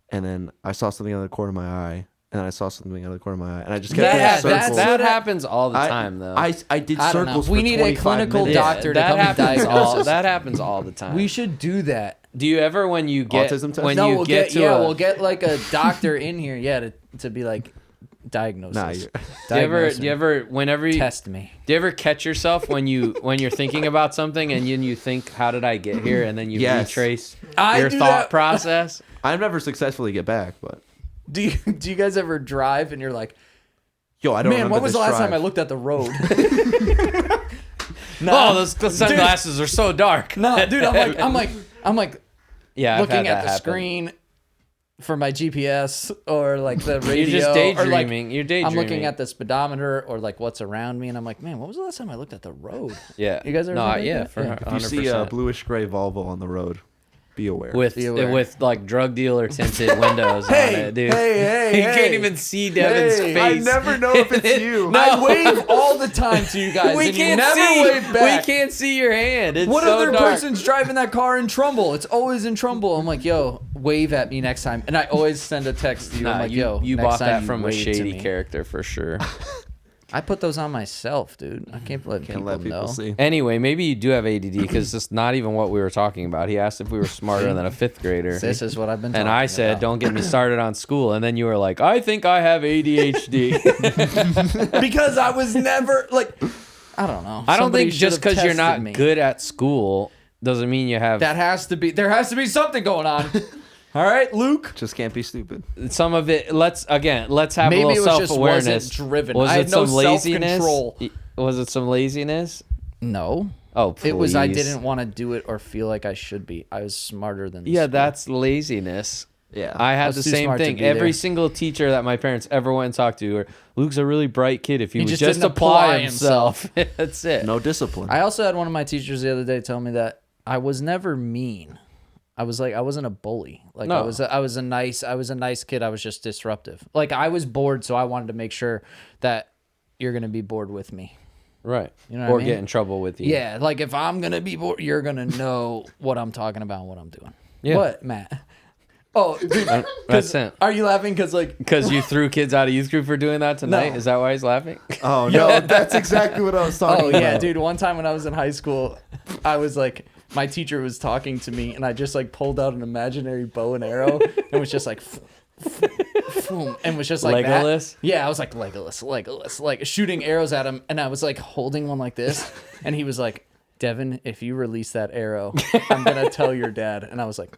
[SPEAKER 3] and then I saw something out of the corner of my eye, and then I saw something out of the corner of my eye, and I just kept
[SPEAKER 1] Yeah,
[SPEAKER 3] doing
[SPEAKER 1] that's
[SPEAKER 3] circles.
[SPEAKER 2] that
[SPEAKER 1] what I-
[SPEAKER 2] happens all the time though.
[SPEAKER 3] I did
[SPEAKER 1] I don't know.
[SPEAKER 3] circles.
[SPEAKER 1] We
[SPEAKER 3] for
[SPEAKER 1] need a
[SPEAKER 3] 25
[SPEAKER 1] clinical
[SPEAKER 3] minutes.
[SPEAKER 1] doctor to
[SPEAKER 2] that
[SPEAKER 1] come and
[SPEAKER 2] happens
[SPEAKER 1] diagnose
[SPEAKER 2] all.
[SPEAKER 1] us.
[SPEAKER 2] That happens all the time.
[SPEAKER 1] We should do that.
[SPEAKER 2] Do you ever when you get
[SPEAKER 3] Autism test?
[SPEAKER 2] when
[SPEAKER 1] No,
[SPEAKER 2] you
[SPEAKER 1] we'll
[SPEAKER 2] get to
[SPEAKER 1] yeah,
[SPEAKER 2] a,
[SPEAKER 1] we'll get like a doctor in here, yeah, to be like diagnosis.
[SPEAKER 3] Nah,
[SPEAKER 2] do you ever whenever you
[SPEAKER 1] test me?
[SPEAKER 2] do you ever catch yourself when you're thinking about something and then you think, how did I get here? And then you
[SPEAKER 3] Yes.
[SPEAKER 2] retrace
[SPEAKER 1] I
[SPEAKER 2] your
[SPEAKER 1] do
[SPEAKER 2] thought
[SPEAKER 1] that.
[SPEAKER 2] process.
[SPEAKER 3] I never successfully get back, but
[SPEAKER 1] Do you guys ever drive and you're like,
[SPEAKER 3] yo, I don't.
[SPEAKER 1] man,
[SPEAKER 3] remember
[SPEAKER 1] when was the
[SPEAKER 3] this
[SPEAKER 1] last time I
[SPEAKER 3] drive.
[SPEAKER 1] looked at the road?
[SPEAKER 2] Oh, the sunglasses are so dark.
[SPEAKER 1] No, dude, I'm like
[SPEAKER 2] Yeah, I've
[SPEAKER 1] looking
[SPEAKER 2] had
[SPEAKER 1] at
[SPEAKER 2] that
[SPEAKER 1] the
[SPEAKER 2] happen.
[SPEAKER 1] screen for my GPS or like the radio.
[SPEAKER 2] You're just
[SPEAKER 1] or, like,
[SPEAKER 2] daydreaming. You're daydreaming.
[SPEAKER 1] I'm looking at the speedometer or like what's around me, and I'm like, man, when was the last time I looked at the road?
[SPEAKER 2] Yeah.
[SPEAKER 1] You guys ever
[SPEAKER 2] No,
[SPEAKER 1] think like
[SPEAKER 2] yeah,
[SPEAKER 1] that?
[SPEAKER 2] for
[SPEAKER 1] Yeah.
[SPEAKER 3] If you see a
[SPEAKER 2] 100%.
[SPEAKER 3] bluish gray Volvo on the road, be aware.
[SPEAKER 2] with
[SPEAKER 1] Be aware.
[SPEAKER 2] like drug dealer tinted windows on it, dude.
[SPEAKER 1] hey,
[SPEAKER 2] You can't even see Devin's
[SPEAKER 1] Hey,
[SPEAKER 2] face.
[SPEAKER 3] I never know if it's you.
[SPEAKER 2] No.
[SPEAKER 1] I wave all the time to you guys,
[SPEAKER 2] we
[SPEAKER 1] and you
[SPEAKER 2] can't
[SPEAKER 1] never
[SPEAKER 2] see.
[SPEAKER 1] wave back.
[SPEAKER 2] We can't see your hand. It's
[SPEAKER 1] What
[SPEAKER 2] so
[SPEAKER 1] other
[SPEAKER 2] dark.
[SPEAKER 1] person's driving that car in Trumbull? It's always in Trumbull. I'm like, yo, wave at me next time. And I always send a text to you. I'm
[SPEAKER 2] Nah,
[SPEAKER 1] like,
[SPEAKER 2] you,
[SPEAKER 1] yo,
[SPEAKER 2] you
[SPEAKER 1] next
[SPEAKER 2] bought
[SPEAKER 1] time
[SPEAKER 2] that
[SPEAKER 1] you
[SPEAKER 2] from a
[SPEAKER 1] wave to
[SPEAKER 2] shady
[SPEAKER 1] me.
[SPEAKER 2] character for sure.
[SPEAKER 1] I put those on myself, dude. I can't let people,
[SPEAKER 3] Can't let people
[SPEAKER 1] know.
[SPEAKER 3] see.
[SPEAKER 2] Anyway, maybe you do have ADD because it's not even what we were talking about. He asked if we were smarter than a fifth grader.
[SPEAKER 1] This is what I've been
[SPEAKER 2] And
[SPEAKER 1] talking
[SPEAKER 2] I said,
[SPEAKER 1] about.
[SPEAKER 2] don't get me started on school. And then you were like, I think I have ADHD.
[SPEAKER 1] Because I was never, like, I don't know.
[SPEAKER 2] I don't
[SPEAKER 1] Somebody
[SPEAKER 2] think
[SPEAKER 1] should
[SPEAKER 2] just
[SPEAKER 1] have
[SPEAKER 2] because you're
[SPEAKER 1] tested
[SPEAKER 2] not
[SPEAKER 1] me.
[SPEAKER 2] good at school doesn't mean you have.
[SPEAKER 1] There has to be something going on. All right, Luke.
[SPEAKER 3] Just can't be stupid.
[SPEAKER 2] Some of it. Let's have
[SPEAKER 1] Maybe
[SPEAKER 2] a little
[SPEAKER 1] it was
[SPEAKER 2] self-awareness.
[SPEAKER 1] just wasn't driven.
[SPEAKER 2] Was
[SPEAKER 1] I
[SPEAKER 2] it
[SPEAKER 1] had no
[SPEAKER 2] some laziness?
[SPEAKER 1] self-control.
[SPEAKER 2] Was it some laziness?
[SPEAKER 1] No.
[SPEAKER 2] Oh, please.
[SPEAKER 1] It was I didn't want to do it or feel like I should be. I was smarter than.
[SPEAKER 2] Yeah,
[SPEAKER 1] school.
[SPEAKER 2] that's laziness.
[SPEAKER 3] Yeah.
[SPEAKER 2] I had
[SPEAKER 1] was
[SPEAKER 2] the
[SPEAKER 1] too
[SPEAKER 2] same
[SPEAKER 1] smart to
[SPEAKER 2] thing.
[SPEAKER 1] be
[SPEAKER 2] Every
[SPEAKER 1] there.
[SPEAKER 2] single teacher that my parents ever went and talked to, or Luke's a really bright kid. If he would
[SPEAKER 1] just
[SPEAKER 2] just
[SPEAKER 1] didn't
[SPEAKER 2] apply
[SPEAKER 1] apply
[SPEAKER 2] himself, that's it.
[SPEAKER 3] No discipline.
[SPEAKER 1] I also had one of my teachers the other day tell me that I was never mean. I wasn't a bully. Like
[SPEAKER 2] No.
[SPEAKER 1] I was a nice kid. I was just disruptive. Like I was bored, so I wanted to make sure that you're gonna be bored with me.
[SPEAKER 2] Right.
[SPEAKER 1] You know what
[SPEAKER 2] or
[SPEAKER 1] I mean?
[SPEAKER 2] get in trouble with you.
[SPEAKER 1] Yeah, like if I'm gonna be bored, you're gonna know what I'm talking about and what I'm doing.
[SPEAKER 2] Yeah.
[SPEAKER 1] What, Matt? Oh, dude,
[SPEAKER 2] That's it.
[SPEAKER 1] are you laughing because like
[SPEAKER 2] Because you threw kids out of youth group for doing that tonight?
[SPEAKER 1] No.
[SPEAKER 2] Is that why he's laughing?
[SPEAKER 3] Oh, no. That's exactly what I was talking
[SPEAKER 1] oh
[SPEAKER 3] about.
[SPEAKER 1] yeah, dude, one time when I was in high school, I was like my teacher was talking to me and I just like pulled out an imaginary bow and arrow and was just like and was just like
[SPEAKER 2] Legolas?
[SPEAKER 1] that. Yeah, I was like Legolas, like shooting arrows at him and I was like holding one like this and he was like, Devon, if you release that arrow, I'm gonna tell your dad. And I was like,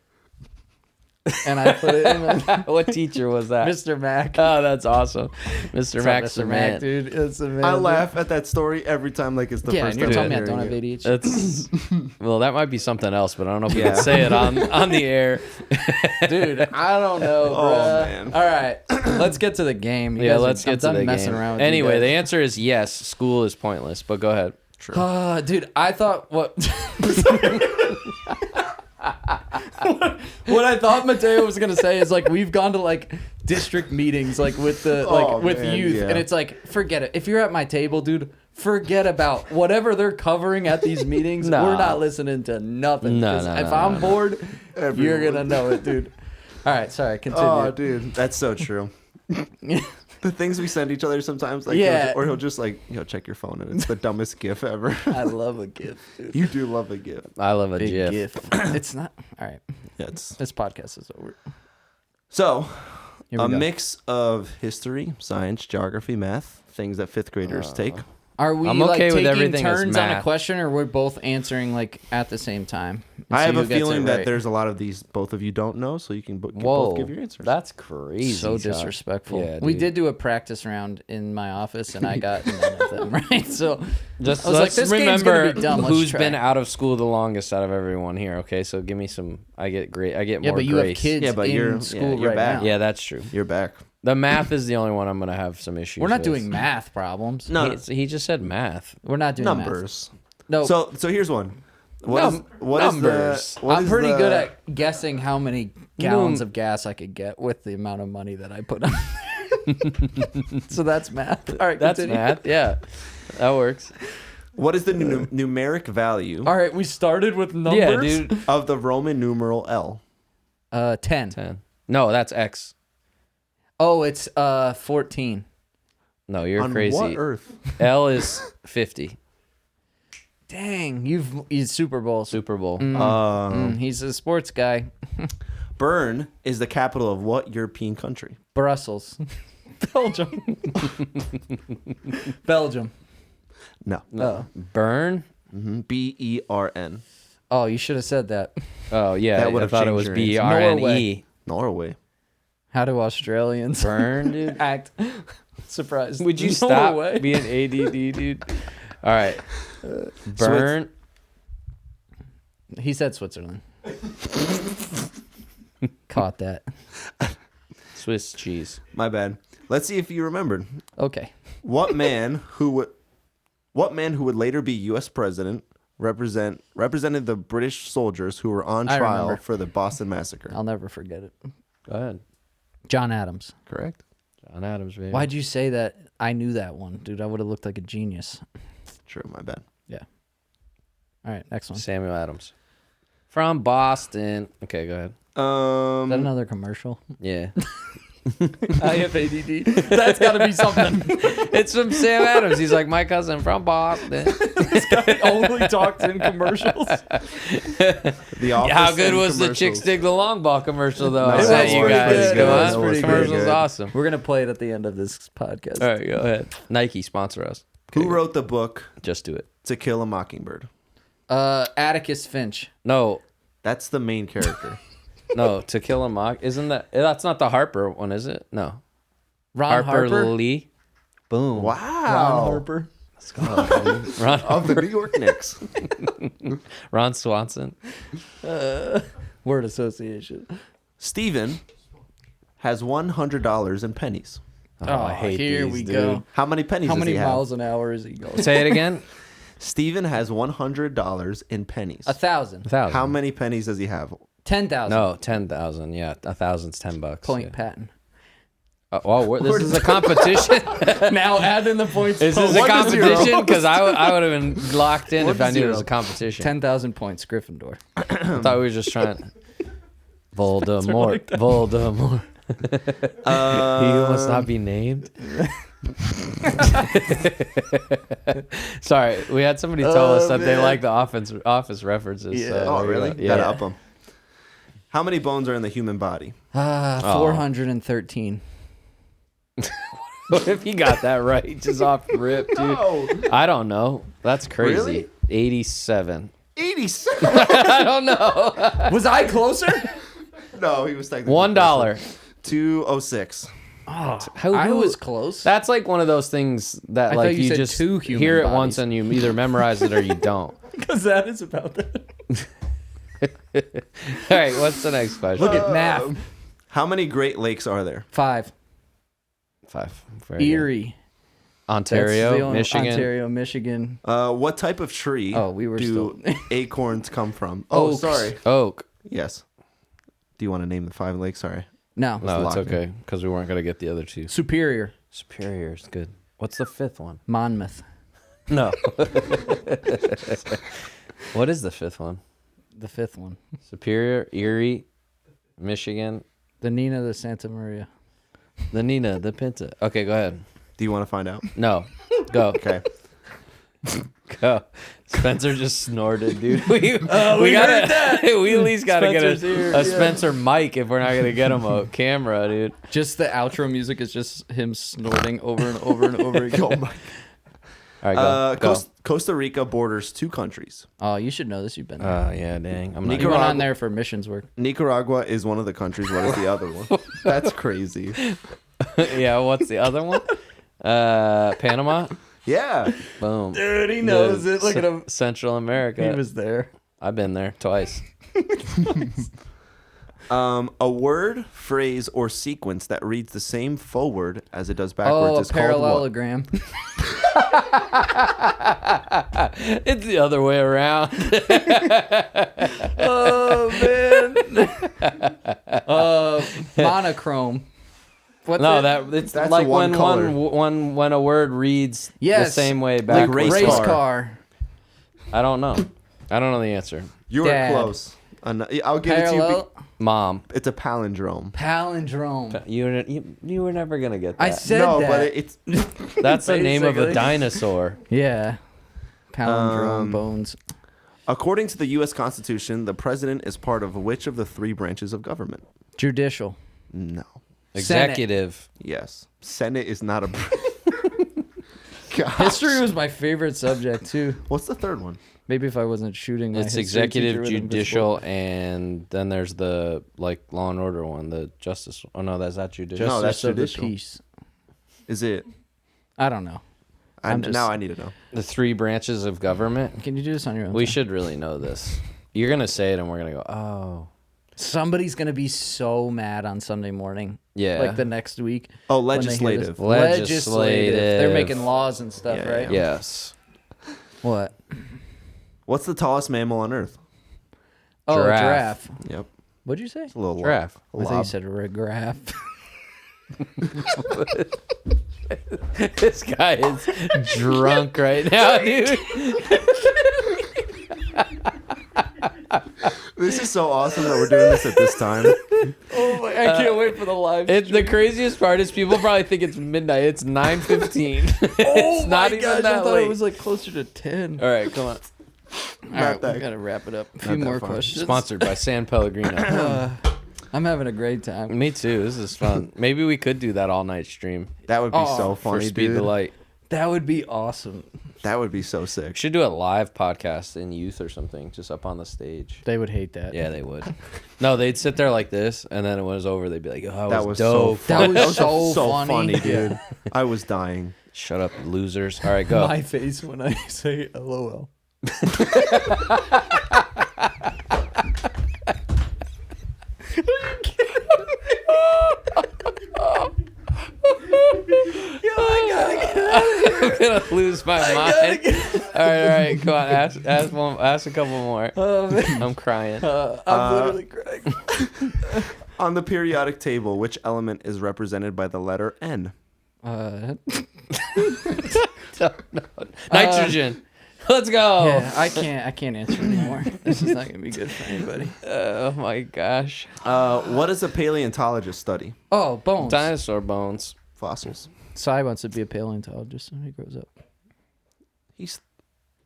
[SPEAKER 1] and I put it in
[SPEAKER 2] What teacher was that?
[SPEAKER 1] Mr. Mac.
[SPEAKER 2] Oh, that's awesome. Mr. Mac's the
[SPEAKER 1] Mr.
[SPEAKER 2] man.
[SPEAKER 1] Mac, dude. It's amazing.
[SPEAKER 3] I laugh at that story every time like it's the
[SPEAKER 1] Yeah,
[SPEAKER 3] first
[SPEAKER 1] and you're
[SPEAKER 3] time
[SPEAKER 1] telling me I
[SPEAKER 3] I'm
[SPEAKER 1] don't have
[SPEAKER 3] hearing it.
[SPEAKER 1] ADHD.
[SPEAKER 2] That's well, that might be something else, but I don't know if we
[SPEAKER 3] Yeah.
[SPEAKER 2] can say it on the air.
[SPEAKER 1] Dude, I don't know,
[SPEAKER 3] Oh,
[SPEAKER 1] bruh.
[SPEAKER 3] man.
[SPEAKER 1] All right, let's get to the game. You
[SPEAKER 2] Yeah,
[SPEAKER 1] guys
[SPEAKER 2] let's
[SPEAKER 1] I'm
[SPEAKER 2] get to
[SPEAKER 1] done
[SPEAKER 2] the
[SPEAKER 1] messing
[SPEAKER 2] game.
[SPEAKER 1] around with you
[SPEAKER 2] Anyway, the
[SPEAKER 1] guys.
[SPEAKER 2] answer is yes. School is pointless, but go ahead.
[SPEAKER 1] Dude, I thought what what I thought Mateo was gonna say is like we've gone to like district meetings like with the with
[SPEAKER 3] man,
[SPEAKER 1] youth,
[SPEAKER 3] yeah.
[SPEAKER 1] and it's like forget it. If you're at my table, dude, forget about whatever they're covering at these meetings.
[SPEAKER 2] Nah.
[SPEAKER 1] We're not listening to nothing.
[SPEAKER 2] No,
[SPEAKER 1] 'Cause
[SPEAKER 2] no,
[SPEAKER 1] if
[SPEAKER 2] no,
[SPEAKER 1] I'm
[SPEAKER 2] no.
[SPEAKER 1] bored, you're
[SPEAKER 3] Everyone.
[SPEAKER 1] gonna know it, dude. All right, sorry, continue.
[SPEAKER 3] Oh, dude. That's so true. The things we send each other sometimes, like,
[SPEAKER 1] Yeah.
[SPEAKER 3] or he'll just like, check your phone, and it's the dumbest gif ever.
[SPEAKER 1] I love a gift, dude.
[SPEAKER 3] You do love a gif.
[SPEAKER 2] I love a
[SPEAKER 1] Big
[SPEAKER 2] GIF.
[SPEAKER 1] gift. It's not all right.
[SPEAKER 3] Yeah, it's
[SPEAKER 1] This podcast is over.
[SPEAKER 3] so
[SPEAKER 1] Here we
[SPEAKER 3] a
[SPEAKER 1] go.
[SPEAKER 3] mix of history, science, geography, math, things that fifth graders take.
[SPEAKER 1] Are we
[SPEAKER 2] I'm
[SPEAKER 1] like
[SPEAKER 2] okay with
[SPEAKER 1] taking
[SPEAKER 2] everything as
[SPEAKER 1] turns on a
[SPEAKER 2] math.
[SPEAKER 1] question, or we're both answering like at the same time? And
[SPEAKER 3] I have
[SPEAKER 1] see
[SPEAKER 3] a
[SPEAKER 1] who gets it
[SPEAKER 3] feeling that
[SPEAKER 1] right.
[SPEAKER 3] there's a lot of these both of you don't know, so you can
[SPEAKER 2] Whoa,
[SPEAKER 3] both give your answers.
[SPEAKER 2] that's crazy.
[SPEAKER 1] so
[SPEAKER 2] Josh.
[SPEAKER 1] disrespectful.
[SPEAKER 2] Yeah,
[SPEAKER 1] we
[SPEAKER 2] dude.
[SPEAKER 1] did do a practice round in my office, and I got none of them right. So
[SPEAKER 2] Just
[SPEAKER 1] I was like,
[SPEAKER 2] let's
[SPEAKER 1] this game's gonna
[SPEAKER 2] remember
[SPEAKER 1] be dumb. Let's
[SPEAKER 2] who's
[SPEAKER 1] try.
[SPEAKER 2] been out of school the longest out of everyone here. Okay, so give me some. I get great. I get
[SPEAKER 1] yeah,
[SPEAKER 2] more
[SPEAKER 1] but you
[SPEAKER 2] grace.
[SPEAKER 1] have kids
[SPEAKER 3] Yeah, but
[SPEAKER 1] in
[SPEAKER 3] you're-
[SPEAKER 1] school
[SPEAKER 3] you're
[SPEAKER 1] right
[SPEAKER 3] back.
[SPEAKER 1] now.
[SPEAKER 2] Yeah, that's true.
[SPEAKER 3] You're back.
[SPEAKER 2] The math is the only one I'm gonna have some issues.
[SPEAKER 1] We're not
[SPEAKER 2] with.
[SPEAKER 1] doing math problems.
[SPEAKER 3] No,
[SPEAKER 2] He just said math.
[SPEAKER 1] We're not doing
[SPEAKER 3] numbers.
[SPEAKER 1] Math. No,
[SPEAKER 3] So here's one. What
[SPEAKER 2] Numbers.
[SPEAKER 1] I'm pretty good at guessing how many gallons of gas I could get with the amount of money that I put on. So that's math. All right,
[SPEAKER 2] That's
[SPEAKER 1] continue.
[SPEAKER 2] math. Yeah, that works.
[SPEAKER 3] What is the numeric value
[SPEAKER 1] All right, we started with numbers.
[SPEAKER 2] Yeah, dude.
[SPEAKER 3] of the Roman numeral L?
[SPEAKER 1] 10.
[SPEAKER 2] 10. No, that's X.
[SPEAKER 1] Oh, it's 14.
[SPEAKER 2] No, you're
[SPEAKER 3] On
[SPEAKER 2] crazy.
[SPEAKER 3] what earth?
[SPEAKER 2] L is 50.
[SPEAKER 1] Dang, he's Super Bowl.
[SPEAKER 2] Super Bowl.
[SPEAKER 1] He's a sports guy.
[SPEAKER 3] Bern is the capital of what European country?
[SPEAKER 1] Brussels. Belgium. Belgium.
[SPEAKER 3] No.
[SPEAKER 1] Oh.
[SPEAKER 2] Bern.
[SPEAKER 3] Bern.
[SPEAKER 1] Oh, you should have said that.
[SPEAKER 2] Oh yeah,
[SPEAKER 3] That
[SPEAKER 2] I
[SPEAKER 3] would've
[SPEAKER 2] thought it was
[SPEAKER 3] changed your
[SPEAKER 2] BRNE.
[SPEAKER 3] Norway.
[SPEAKER 1] How do Australians
[SPEAKER 2] Bern, dude.
[SPEAKER 1] act surprised?
[SPEAKER 2] Would you
[SPEAKER 1] Norway.
[SPEAKER 2] stop being ADD, dude? All right. Bern.
[SPEAKER 1] He said Switzerland. Caught that.
[SPEAKER 2] Swiss cheese.
[SPEAKER 3] My bad. Let's see if you remembered.
[SPEAKER 1] Okay.
[SPEAKER 3] What man who would later be U.S. president represented the British soldiers who were on
[SPEAKER 1] I
[SPEAKER 3] trial
[SPEAKER 1] remember.
[SPEAKER 3] for the Boston Massacre?
[SPEAKER 1] I'll never forget it.
[SPEAKER 2] Go ahead.
[SPEAKER 1] John Adams.
[SPEAKER 3] Correct.
[SPEAKER 2] John Adams, baby.
[SPEAKER 1] Why'd you say that? I knew that one, dude. I would have looked like a genius.
[SPEAKER 3] True. My bad.
[SPEAKER 1] Yeah. All right, next one. Is
[SPEAKER 2] Samuel Adams. From Boston. Okay, go ahead.
[SPEAKER 1] that another commercial?
[SPEAKER 2] Yeah.
[SPEAKER 1] I have ADD. That's got to be something.
[SPEAKER 2] It's from Sam Adams. He's like, my cousin from Boston.
[SPEAKER 1] Only talks in commercials.
[SPEAKER 3] The Office
[SPEAKER 2] How good
[SPEAKER 3] and
[SPEAKER 2] was the
[SPEAKER 3] commercials.
[SPEAKER 2] Chicks Dig the Long Ball commercial, though?
[SPEAKER 3] No,
[SPEAKER 2] I
[SPEAKER 3] it
[SPEAKER 2] sent
[SPEAKER 3] was
[SPEAKER 2] you
[SPEAKER 3] pretty
[SPEAKER 2] guys.
[SPEAKER 3] good.
[SPEAKER 2] Come
[SPEAKER 3] It
[SPEAKER 2] on.
[SPEAKER 3] was pretty
[SPEAKER 2] Commercial's
[SPEAKER 3] good.
[SPEAKER 2] awesome.
[SPEAKER 1] We're gonna play it at the end of this podcast.
[SPEAKER 2] All right, go ahead. Nike, sponsor us.
[SPEAKER 3] Who wrote the book
[SPEAKER 2] Just do it.
[SPEAKER 3] To Kill a Mockingbird?
[SPEAKER 1] Atticus Finch.
[SPEAKER 2] No,
[SPEAKER 3] That's the main character.
[SPEAKER 2] no. To Kill a Mock. Isn't that? That's not the Harper one, is it? No.
[SPEAKER 1] Ron Harper.
[SPEAKER 2] Lee. Boom.
[SPEAKER 3] Wow.
[SPEAKER 1] Ron Harper.
[SPEAKER 2] Let's go. Ron
[SPEAKER 3] Of the New York Knicks.
[SPEAKER 2] Ron Swanson.
[SPEAKER 1] Word association.
[SPEAKER 3] Steven has $100 in pennies.
[SPEAKER 2] Oh, I hate
[SPEAKER 1] here
[SPEAKER 2] these,
[SPEAKER 1] we
[SPEAKER 2] dude.
[SPEAKER 1] go.
[SPEAKER 3] How many pennies
[SPEAKER 1] How
[SPEAKER 3] does
[SPEAKER 1] many
[SPEAKER 3] he have?
[SPEAKER 1] miles an hour is he going?
[SPEAKER 2] Say it again.
[SPEAKER 3] Steven has $100 in pennies.
[SPEAKER 1] 1,000.
[SPEAKER 2] 1,000.
[SPEAKER 3] How many pennies does he have?
[SPEAKER 1] 10,000.
[SPEAKER 2] No, 10,000. Yeah, 1,000's $10.
[SPEAKER 1] Point
[SPEAKER 2] Yeah.
[SPEAKER 1] Patton.
[SPEAKER 2] This is a competition.
[SPEAKER 1] Now add in the points.
[SPEAKER 2] Is this a
[SPEAKER 3] 1 to 0.
[SPEAKER 2] competition? Because I would have been locked in
[SPEAKER 3] 1
[SPEAKER 2] if
[SPEAKER 3] to
[SPEAKER 2] I knew it
[SPEAKER 3] 0.
[SPEAKER 2] was a competition.
[SPEAKER 1] 10,000 points, Gryffindor.
[SPEAKER 2] I thought we were just trying. Voldemort. Voldemort. He who must not be named. Sorry, we had somebody tell us that they like the office references.
[SPEAKER 1] Yeah.
[SPEAKER 2] So
[SPEAKER 3] Oh, really?
[SPEAKER 2] Yeah.
[SPEAKER 3] Gotta up them. How many bones are in the human body?
[SPEAKER 1] 413.
[SPEAKER 2] What if you got that right? Just off rip, dude.
[SPEAKER 3] No.
[SPEAKER 2] I don't know. That's crazy.
[SPEAKER 3] Really?
[SPEAKER 2] 87.
[SPEAKER 3] 87.
[SPEAKER 2] I don't know.
[SPEAKER 1] Was I closer?
[SPEAKER 3] No, he was technically
[SPEAKER 2] $1.
[SPEAKER 3] 206.
[SPEAKER 1] Oh,
[SPEAKER 2] Who-
[SPEAKER 1] I was close.
[SPEAKER 2] That's like one of those things that
[SPEAKER 1] I
[SPEAKER 2] like
[SPEAKER 1] thought you
[SPEAKER 2] you
[SPEAKER 1] said
[SPEAKER 2] just
[SPEAKER 1] 2 human
[SPEAKER 2] hear it
[SPEAKER 1] bodies.
[SPEAKER 2] once and you either memorize it or you don't.
[SPEAKER 1] Because that is about that.
[SPEAKER 2] All right, what's the next question?
[SPEAKER 1] Look at math.
[SPEAKER 3] How many Great Lakes are there?
[SPEAKER 1] 5.
[SPEAKER 2] 5. Very good.
[SPEAKER 1] Erie.
[SPEAKER 2] Ontario,
[SPEAKER 1] That's the only-
[SPEAKER 2] Michigan.
[SPEAKER 1] Ontario, Michigan.
[SPEAKER 3] What type of tree
[SPEAKER 1] We were
[SPEAKER 3] do
[SPEAKER 1] still.
[SPEAKER 3] acorns come from? Oh,
[SPEAKER 1] Oaks.
[SPEAKER 3] sorry.
[SPEAKER 2] Oak.
[SPEAKER 3] Yes. Do you want to name the 5 lakes? Sorry.
[SPEAKER 1] No.
[SPEAKER 2] No, it's
[SPEAKER 3] locked in.
[SPEAKER 2] okay because we weren't gonna get the other 2.
[SPEAKER 1] Superior.
[SPEAKER 2] Superior is good. What's the 5th one?
[SPEAKER 1] Monmouth.
[SPEAKER 2] No. What is the 5th one?
[SPEAKER 1] The 5th one.
[SPEAKER 2] Superior, Erie, Michigan,
[SPEAKER 1] The Nina, the Santa Maria.
[SPEAKER 2] the Nina, the Pinta. Okay, go ahead.
[SPEAKER 3] Do you want to find out?
[SPEAKER 2] No, go.
[SPEAKER 3] Okay.
[SPEAKER 2] Go. Spencer just snorted, dude. We gotta. We at least gotta
[SPEAKER 1] Spencer's
[SPEAKER 2] get
[SPEAKER 1] here,
[SPEAKER 2] a Spencer mic if we're not gonna get him a camera, dude.
[SPEAKER 1] Just the outro music is just him snorting over and over and over again.
[SPEAKER 3] Oh my.
[SPEAKER 2] All right, go.
[SPEAKER 3] Costa Rica borders 2 countries.
[SPEAKER 1] Oh, you should know this. You've been there.
[SPEAKER 2] Yeah, dang. I'm
[SPEAKER 1] You
[SPEAKER 2] not.
[SPEAKER 1] went on there for missions work.
[SPEAKER 3] Nicaragua is one of the countries. What is the other one? That's crazy.
[SPEAKER 2] Yeah, what's the other one? Panama.
[SPEAKER 3] Yeah.
[SPEAKER 2] Boom.
[SPEAKER 1] Dude, he knows it. Look at him.
[SPEAKER 2] Central America.
[SPEAKER 1] He was there.
[SPEAKER 2] I've been there twice.
[SPEAKER 3] A word, phrase, or sequence that reads the same forward as it does backwards
[SPEAKER 1] Oh, a
[SPEAKER 3] is called what?
[SPEAKER 1] parallelogram.
[SPEAKER 2] It's the other way around.
[SPEAKER 1] Oh, man. Monochrome. What's
[SPEAKER 2] No,
[SPEAKER 1] it?
[SPEAKER 2] it's
[SPEAKER 3] That's
[SPEAKER 2] like
[SPEAKER 3] one
[SPEAKER 2] when
[SPEAKER 3] color.
[SPEAKER 2] when a word reads the
[SPEAKER 1] Yes,
[SPEAKER 2] same way
[SPEAKER 3] like
[SPEAKER 2] backwards.
[SPEAKER 3] race
[SPEAKER 1] Race
[SPEAKER 3] car.
[SPEAKER 1] car.
[SPEAKER 2] I don't know. I don't know the answer.
[SPEAKER 3] You were
[SPEAKER 1] Dad.
[SPEAKER 3] close. I'll give it to you.
[SPEAKER 1] Parallel.
[SPEAKER 2] Mom,
[SPEAKER 3] It's a palindrome.
[SPEAKER 1] Palindrome.
[SPEAKER 2] you were never gonna get that.
[SPEAKER 1] I said
[SPEAKER 3] No,
[SPEAKER 1] that.
[SPEAKER 3] but it's
[SPEAKER 2] That's the name of a
[SPEAKER 1] Basically.
[SPEAKER 2] dinosaur.
[SPEAKER 1] Yeah. Palindrome bones.
[SPEAKER 3] according to the U.S. Constitution, the president is part of which of the 3 branches of government?
[SPEAKER 1] Judicial.
[SPEAKER 3] No.
[SPEAKER 2] Executive.
[SPEAKER 3] Yes. Senate is not a. Gosh.
[SPEAKER 1] History was my favorite subject, too.
[SPEAKER 3] What's the 3rd one?
[SPEAKER 1] Maybe if I wasn't shooting my
[SPEAKER 2] It's
[SPEAKER 1] history
[SPEAKER 2] executive,
[SPEAKER 1] teacher with
[SPEAKER 2] judicial, and then there's the like Law and Order one, the justice. Oh no, that's not judicial.
[SPEAKER 3] No, that's
[SPEAKER 1] Justice of the
[SPEAKER 3] judicial.
[SPEAKER 1] Peace.
[SPEAKER 3] Is it?
[SPEAKER 1] I don't know. I'm just-
[SPEAKER 3] Now I need to know.
[SPEAKER 2] The 3 branches of government.
[SPEAKER 1] Can you do this on your own?
[SPEAKER 2] We
[SPEAKER 1] time?
[SPEAKER 2] should really know this. You're gonna say it, and we're gonna go, oh,
[SPEAKER 1] Somebody's gonna be so mad on Sunday morning.
[SPEAKER 2] yeah,
[SPEAKER 1] Like the next week.
[SPEAKER 3] Oh,
[SPEAKER 1] when they hear this.
[SPEAKER 3] legislative.
[SPEAKER 2] Legislative.
[SPEAKER 1] They're making laws and stuff,
[SPEAKER 3] Yeah,
[SPEAKER 1] right?
[SPEAKER 3] yeah.
[SPEAKER 2] yes.
[SPEAKER 1] What?
[SPEAKER 3] What's the tallest mammal on Earth?
[SPEAKER 1] Oh,
[SPEAKER 2] Giraffe.
[SPEAKER 1] giraffe.
[SPEAKER 3] Yep.
[SPEAKER 1] What'd you say?
[SPEAKER 3] It's a little
[SPEAKER 2] Giraffe.
[SPEAKER 1] I thought you said graph.
[SPEAKER 2] This guy is drunk right now, dude.
[SPEAKER 3] This is so awesome that we're doing this at this time.
[SPEAKER 1] Oh my! I can't wait for the live.
[SPEAKER 2] The craziest part is people probably think it's midnight. It's 9:15.
[SPEAKER 1] Oh
[SPEAKER 2] It's
[SPEAKER 1] my
[SPEAKER 2] not even
[SPEAKER 1] gosh! I
[SPEAKER 2] that
[SPEAKER 1] thought
[SPEAKER 2] late.
[SPEAKER 1] it was like closer to 10.
[SPEAKER 2] All right, come on.
[SPEAKER 1] All right,
[SPEAKER 3] that-
[SPEAKER 1] we gotta wrap it up. A few
[SPEAKER 3] not that
[SPEAKER 1] more
[SPEAKER 3] far.
[SPEAKER 1] questions.
[SPEAKER 2] Sponsored by San Pellegrino.
[SPEAKER 1] I'm having a great time.
[SPEAKER 2] Me too. This is fun. Maybe we could do that all night stream
[SPEAKER 3] That would be
[SPEAKER 1] Oh,
[SPEAKER 3] so
[SPEAKER 2] for
[SPEAKER 3] funny,
[SPEAKER 2] Speed
[SPEAKER 3] dude.
[SPEAKER 2] the Light.
[SPEAKER 1] That would be awesome.
[SPEAKER 3] That would be so sick.
[SPEAKER 2] Should do a live podcast in youth or something, just up on the stage.
[SPEAKER 1] They would hate that.
[SPEAKER 2] Yeah, they would. No, they'd sit there like this, and then when it was over, they'd be like, "Oh, that was dope.
[SPEAKER 1] That was so funny,
[SPEAKER 3] dude. I was dying.
[SPEAKER 2] Shut up, losers. All right, go.
[SPEAKER 1] My face when I say LOL.
[SPEAKER 2] I'm gonna lose my mind. All right, come on, ask a couple more. I'm crying.
[SPEAKER 1] I'm literally crying.
[SPEAKER 3] On the periodic table, which element is represented by the letter N?
[SPEAKER 2] Nitrogen. Let's go.
[SPEAKER 1] Yeah, I can't answer anymore. This is not gonna be good for anybody.
[SPEAKER 2] Oh my gosh.
[SPEAKER 3] What does a paleontologist study?
[SPEAKER 1] Oh, bones.
[SPEAKER 2] Dinosaur bones.
[SPEAKER 3] Fossils.
[SPEAKER 1] Cy wants to be a paleontologist when he grows up.
[SPEAKER 3] He's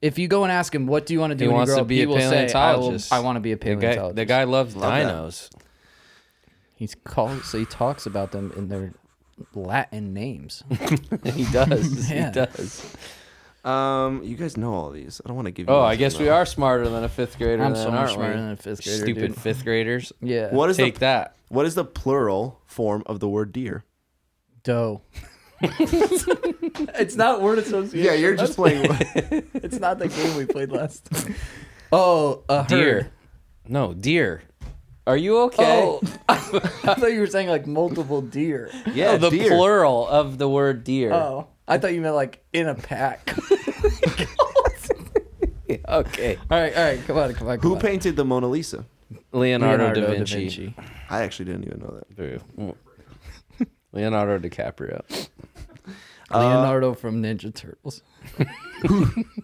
[SPEAKER 1] If you go and ask him, what do you want to do
[SPEAKER 2] He
[SPEAKER 1] when you
[SPEAKER 2] wants
[SPEAKER 1] grow
[SPEAKER 2] to
[SPEAKER 1] up,
[SPEAKER 2] be
[SPEAKER 1] he
[SPEAKER 2] a
[SPEAKER 1] will say,
[SPEAKER 2] paleontologist.
[SPEAKER 1] I want to be a paleontologist.
[SPEAKER 2] The guy loves
[SPEAKER 3] Love that.
[SPEAKER 2] dinos.
[SPEAKER 1] So he talks about them in their Latin names.
[SPEAKER 2] He does.
[SPEAKER 1] Yeah.
[SPEAKER 2] He does.
[SPEAKER 3] you guys know all these. I don't want to give you.
[SPEAKER 2] Oh,
[SPEAKER 3] ones
[SPEAKER 2] I guess
[SPEAKER 3] to
[SPEAKER 2] we
[SPEAKER 3] know.
[SPEAKER 2] are smarter than a fifth grader.
[SPEAKER 1] I'm
[SPEAKER 2] then,
[SPEAKER 1] so much
[SPEAKER 2] aren't
[SPEAKER 1] smarter
[SPEAKER 2] we?
[SPEAKER 1] than a fifth grader,
[SPEAKER 2] Stupid
[SPEAKER 1] dude.
[SPEAKER 2] fifth graders.
[SPEAKER 1] Yeah.
[SPEAKER 3] What is
[SPEAKER 2] Take that.
[SPEAKER 3] What is the plural form of the word deer?
[SPEAKER 1] Doe. It's not word association.
[SPEAKER 3] Yeah, you're just playing.
[SPEAKER 1] It's not the game we played last time. Oh, a
[SPEAKER 2] Deer.
[SPEAKER 1] herd.
[SPEAKER 2] No, deer. Are you okay?
[SPEAKER 1] Oh, I thought you were saying like multiple deer.
[SPEAKER 3] Yeah,
[SPEAKER 2] No, the
[SPEAKER 3] deer.
[SPEAKER 2] plural of the word deer.
[SPEAKER 1] Oh, I thought you meant like in a pack.
[SPEAKER 2] Okay.
[SPEAKER 1] All right, come on.
[SPEAKER 3] Who painted the Mona Lisa?
[SPEAKER 2] Leonardo da Vinci.
[SPEAKER 3] I actually didn't even know that.
[SPEAKER 2] Boo. Leonardo DiCaprio.
[SPEAKER 1] Leonardo from Ninja Turtles.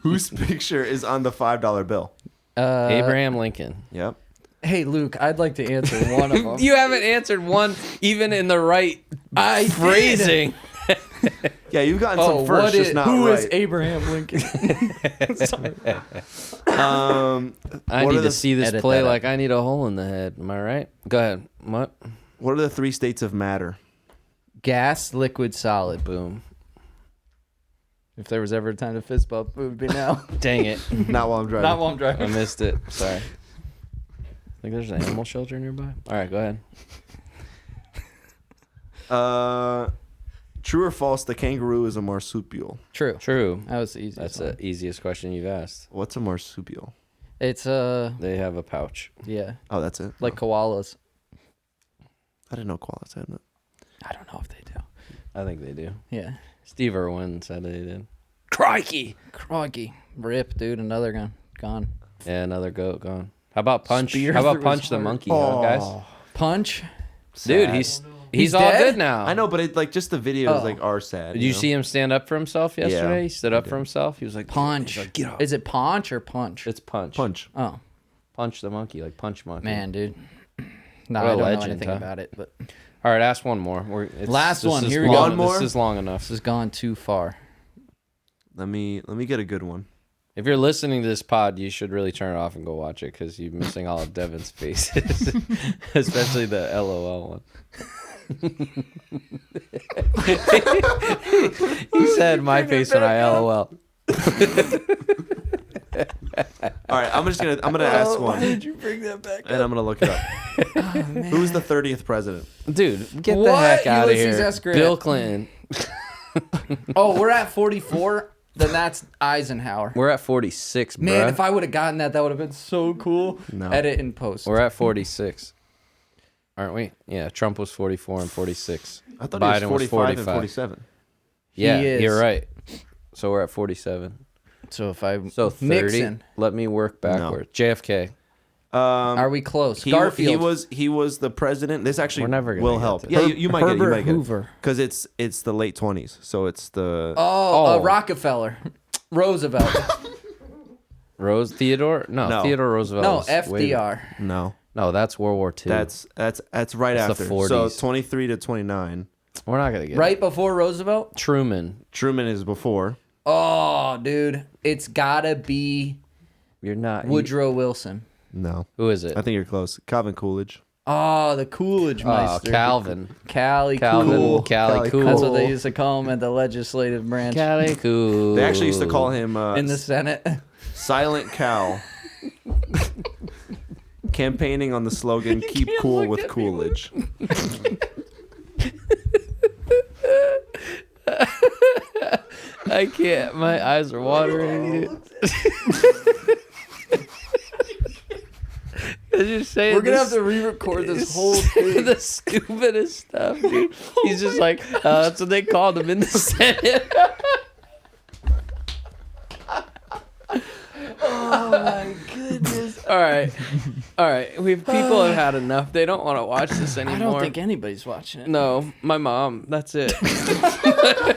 [SPEAKER 3] Whose picture is on the $5 bill?
[SPEAKER 2] Abraham Lincoln.
[SPEAKER 3] Yep.
[SPEAKER 1] Hey, Luke, I'd like to answer one of them.
[SPEAKER 2] You haven't answered one even in the right phrasing.
[SPEAKER 3] Yeah, you've gotten some first, just not
[SPEAKER 1] who
[SPEAKER 3] right.
[SPEAKER 1] is Abraham Lincoln? Sorry.
[SPEAKER 2] I need to see this
[SPEAKER 1] edit
[SPEAKER 2] play
[SPEAKER 1] that up.
[SPEAKER 2] like I need a hole in the head. Am I right? Go ahead. What?
[SPEAKER 3] What are the 3 states of matter?
[SPEAKER 1] Gas, liquid, solid.
[SPEAKER 2] Boom.
[SPEAKER 1] If there was ever a time to fist bump, it would be now.
[SPEAKER 2] Dang it.
[SPEAKER 3] Not while I'm driving.
[SPEAKER 1] Not while I'm
[SPEAKER 2] I
[SPEAKER 1] driving.
[SPEAKER 2] missed it. Sorry. I think there's an animal shelter nearby. All right, go ahead.
[SPEAKER 3] True or false? The kangaroo is a marsupial.
[SPEAKER 1] True.
[SPEAKER 2] True.
[SPEAKER 1] That was the easiest.
[SPEAKER 2] That's
[SPEAKER 1] one.
[SPEAKER 2] the easiest question you've asked.
[SPEAKER 3] What's a marsupial?
[SPEAKER 1] It's
[SPEAKER 2] They have a pouch.
[SPEAKER 1] yeah,
[SPEAKER 3] Oh, that's it.
[SPEAKER 1] like koalas.
[SPEAKER 3] I didn't know koalas had it.
[SPEAKER 1] I don't know if they do.
[SPEAKER 2] I think they do.
[SPEAKER 1] Yeah.
[SPEAKER 2] Steve Irwin said they did. Crikey.
[SPEAKER 1] Croggy. Rip, dude. Another gun. Gone.
[SPEAKER 2] Yeah, another goat gone. How about Punch?
[SPEAKER 1] Spear
[SPEAKER 2] How about
[SPEAKER 1] through
[SPEAKER 2] Punch
[SPEAKER 1] his
[SPEAKER 2] the
[SPEAKER 1] heart.
[SPEAKER 2] monkey, huh, guys?
[SPEAKER 1] Punch.
[SPEAKER 2] Dude,
[SPEAKER 3] Sad.
[SPEAKER 2] he's all
[SPEAKER 1] dead?
[SPEAKER 2] good now.
[SPEAKER 3] I know, but it like just the videos
[SPEAKER 1] Oh.
[SPEAKER 3] like are sad.
[SPEAKER 2] Did you see him stand up for himself yesterday?
[SPEAKER 3] Yeah,
[SPEAKER 2] He stood up for himself. He was like,
[SPEAKER 1] Punch.
[SPEAKER 2] He's like, get up.
[SPEAKER 1] Is it Punch or Punch?
[SPEAKER 2] It's Punch.
[SPEAKER 3] Punch?
[SPEAKER 1] Oh,
[SPEAKER 2] Punch the monkey, like Punch Monkey.
[SPEAKER 1] man, dude. No,
[SPEAKER 2] What a
[SPEAKER 1] I don't
[SPEAKER 2] legend,
[SPEAKER 1] know anything
[SPEAKER 2] huh?
[SPEAKER 1] about it, but
[SPEAKER 2] All right, ask one more.
[SPEAKER 1] Last
[SPEAKER 2] this
[SPEAKER 1] one,
[SPEAKER 2] is
[SPEAKER 1] here we
[SPEAKER 2] long-
[SPEAKER 1] go.
[SPEAKER 3] One more?
[SPEAKER 2] This is long enough.
[SPEAKER 1] this has gone too far.
[SPEAKER 3] Let me get a good one.
[SPEAKER 2] If you're listening to this pod, you should really turn it off and go watch it because you're missing all of Devon's faces, especially the LOL one. He said my face when I LOL.
[SPEAKER 3] All right, I'm gonna ask one,
[SPEAKER 1] did you bring that back?
[SPEAKER 3] and I'm gonna look it up. Who's the 30th president?
[SPEAKER 2] Dude, get the
[SPEAKER 1] What?
[SPEAKER 2] heck out of
[SPEAKER 1] Ulysses
[SPEAKER 2] here.
[SPEAKER 1] S. Grant.
[SPEAKER 2] Bill Clinton.
[SPEAKER 1] Oh, we're at 44. Then that's Eisenhower.
[SPEAKER 2] We're at 46, bro.
[SPEAKER 1] Man, if I would have gotten that, that would have been so cool.
[SPEAKER 3] No.
[SPEAKER 1] Edit and post.
[SPEAKER 2] We're at 46. Aren't we? Yeah, Trump was 44 and 46.
[SPEAKER 3] I thought
[SPEAKER 2] Biden
[SPEAKER 3] he was 45 and
[SPEAKER 2] 45.
[SPEAKER 3] 47.
[SPEAKER 2] Yeah,
[SPEAKER 1] is.
[SPEAKER 2] you're right. So we're at 47.
[SPEAKER 1] So if I
[SPEAKER 2] So 30.
[SPEAKER 1] Nixon,
[SPEAKER 2] Let me work backwards. JFK.
[SPEAKER 1] are we close?
[SPEAKER 3] He
[SPEAKER 1] Garfield.
[SPEAKER 3] he was the president. This actually
[SPEAKER 2] We're never gonna
[SPEAKER 3] will
[SPEAKER 2] get
[SPEAKER 3] help.
[SPEAKER 2] to
[SPEAKER 3] Yeah,
[SPEAKER 1] Her-
[SPEAKER 3] you might get it. You
[SPEAKER 1] Herbert
[SPEAKER 3] might get
[SPEAKER 1] Hoover.
[SPEAKER 3] because it's the late 20s. So it's the
[SPEAKER 1] Oh,
[SPEAKER 2] Oh.
[SPEAKER 1] Rockefeller, Roosevelt.
[SPEAKER 2] Theodore? No,
[SPEAKER 3] No.
[SPEAKER 2] Theodore Roosevelt.
[SPEAKER 1] No,
[SPEAKER 2] was way-
[SPEAKER 1] FDR.
[SPEAKER 3] no.
[SPEAKER 2] No, that's World War II.
[SPEAKER 3] That's right
[SPEAKER 2] That's the
[SPEAKER 3] after.
[SPEAKER 2] 40s.
[SPEAKER 3] So 23 to 29.
[SPEAKER 2] We're not gonna get
[SPEAKER 1] Right
[SPEAKER 2] it.
[SPEAKER 1] before Roosevelt.
[SPEAKER 2] Truman.
[SPEAKER 3] Truman is before.
[SPEAKER 1] Oh, dude, it's gotta be
[SPEAKER 2] You're not.
[SPEAKER 1] Woodrow Wilson.
[SPEAKER 3] No,
[SPEAKER 2] Who is it?
[SPEAKER 3] I think you're close. Calvin Coolidge.
[SPEAKER 1] Oh, the Coolidge Meister.
[SPEAKER 2] Calvin.
[SPEAKER 1] Callie
[SPEAKER 2] Calvin.
[SPEAKER 1] Cool.
[SPEAKER 2] Callie Cool.
[SPEAKER 1] That's what they used to call him at the legislative branch.
[SPEAKER 2] Callie Cool.
[SPEAKER 3] They actually used to call him
[SPEAKER 1] in the Senate.
[SPEAKER 3] Silent Cal. Campaigning on the slogan "Keep cool with Coolidge."
[SPEAKER 2] I can't. My eyes are watering. Dude.
[SPEAKER 1] We're gonna have to re-record this whole thing.
[SPEAKER 2] The stupidest stuff, dude. He's just like, that's what they called him in the Senate.
[SPEAKER 1] Oh my goodness.
[SPEAKER 2] All right. People have had enough. They don't want to watch this anymore.
[SPEAKER 1] I don't think anybody's watching it.
[SPEAKER 2] No, my mom. That's it.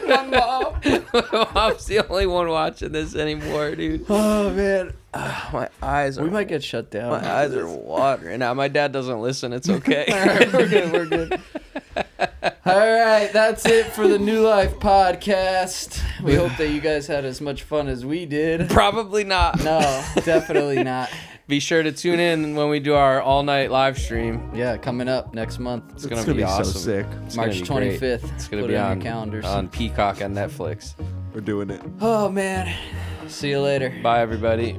[SPEAKER 1] My mom.
[SPEAKER 2] My mom's the only one watching this anymore, dude.
[SPEAKER 1] Oh man.
[SPEAKER 2] My eyes are.
[SPEAKER 1] We might get shut down.
[SPEAKER 2] My eyes are watering. Now my dad doesn't listen. It's okay.
[SPEAKER 1] All right, we're good. All right, that's it for the New Life podcast. We hope that you guys had as much fun as we did.
[SPEAKER 2] Probably not.
[SPEAKER 1] No, definitely not.
[SPEAKER 2] Be sure to tune in when we do our all-night live stream.
[SPEAKER 1] Yeah, coming up next month.
[SPEAKER 2] It's gonna be awesome.
[SPEAKER 3] So sick.
[SPEAKER 2] It's
[SPEAKER 1] March
[SPEAKER 2] gonna be great.
[SPEAKER 1] 25th.
[SPEAKER 2] It's gonna
[SPEAKER 1] Put
[SPEAKER 2] be
[SPEAKER 1] it
[SPEAKER 2] on
[SPEAKER 1] your calendars.
[SPEAKER 2] on Peacock and Netflix.
[SPEAKER 3] We're doing it.
[SPEAKER 1] Oh man. See you later.
[SPEAKER 2] Bye, everybody.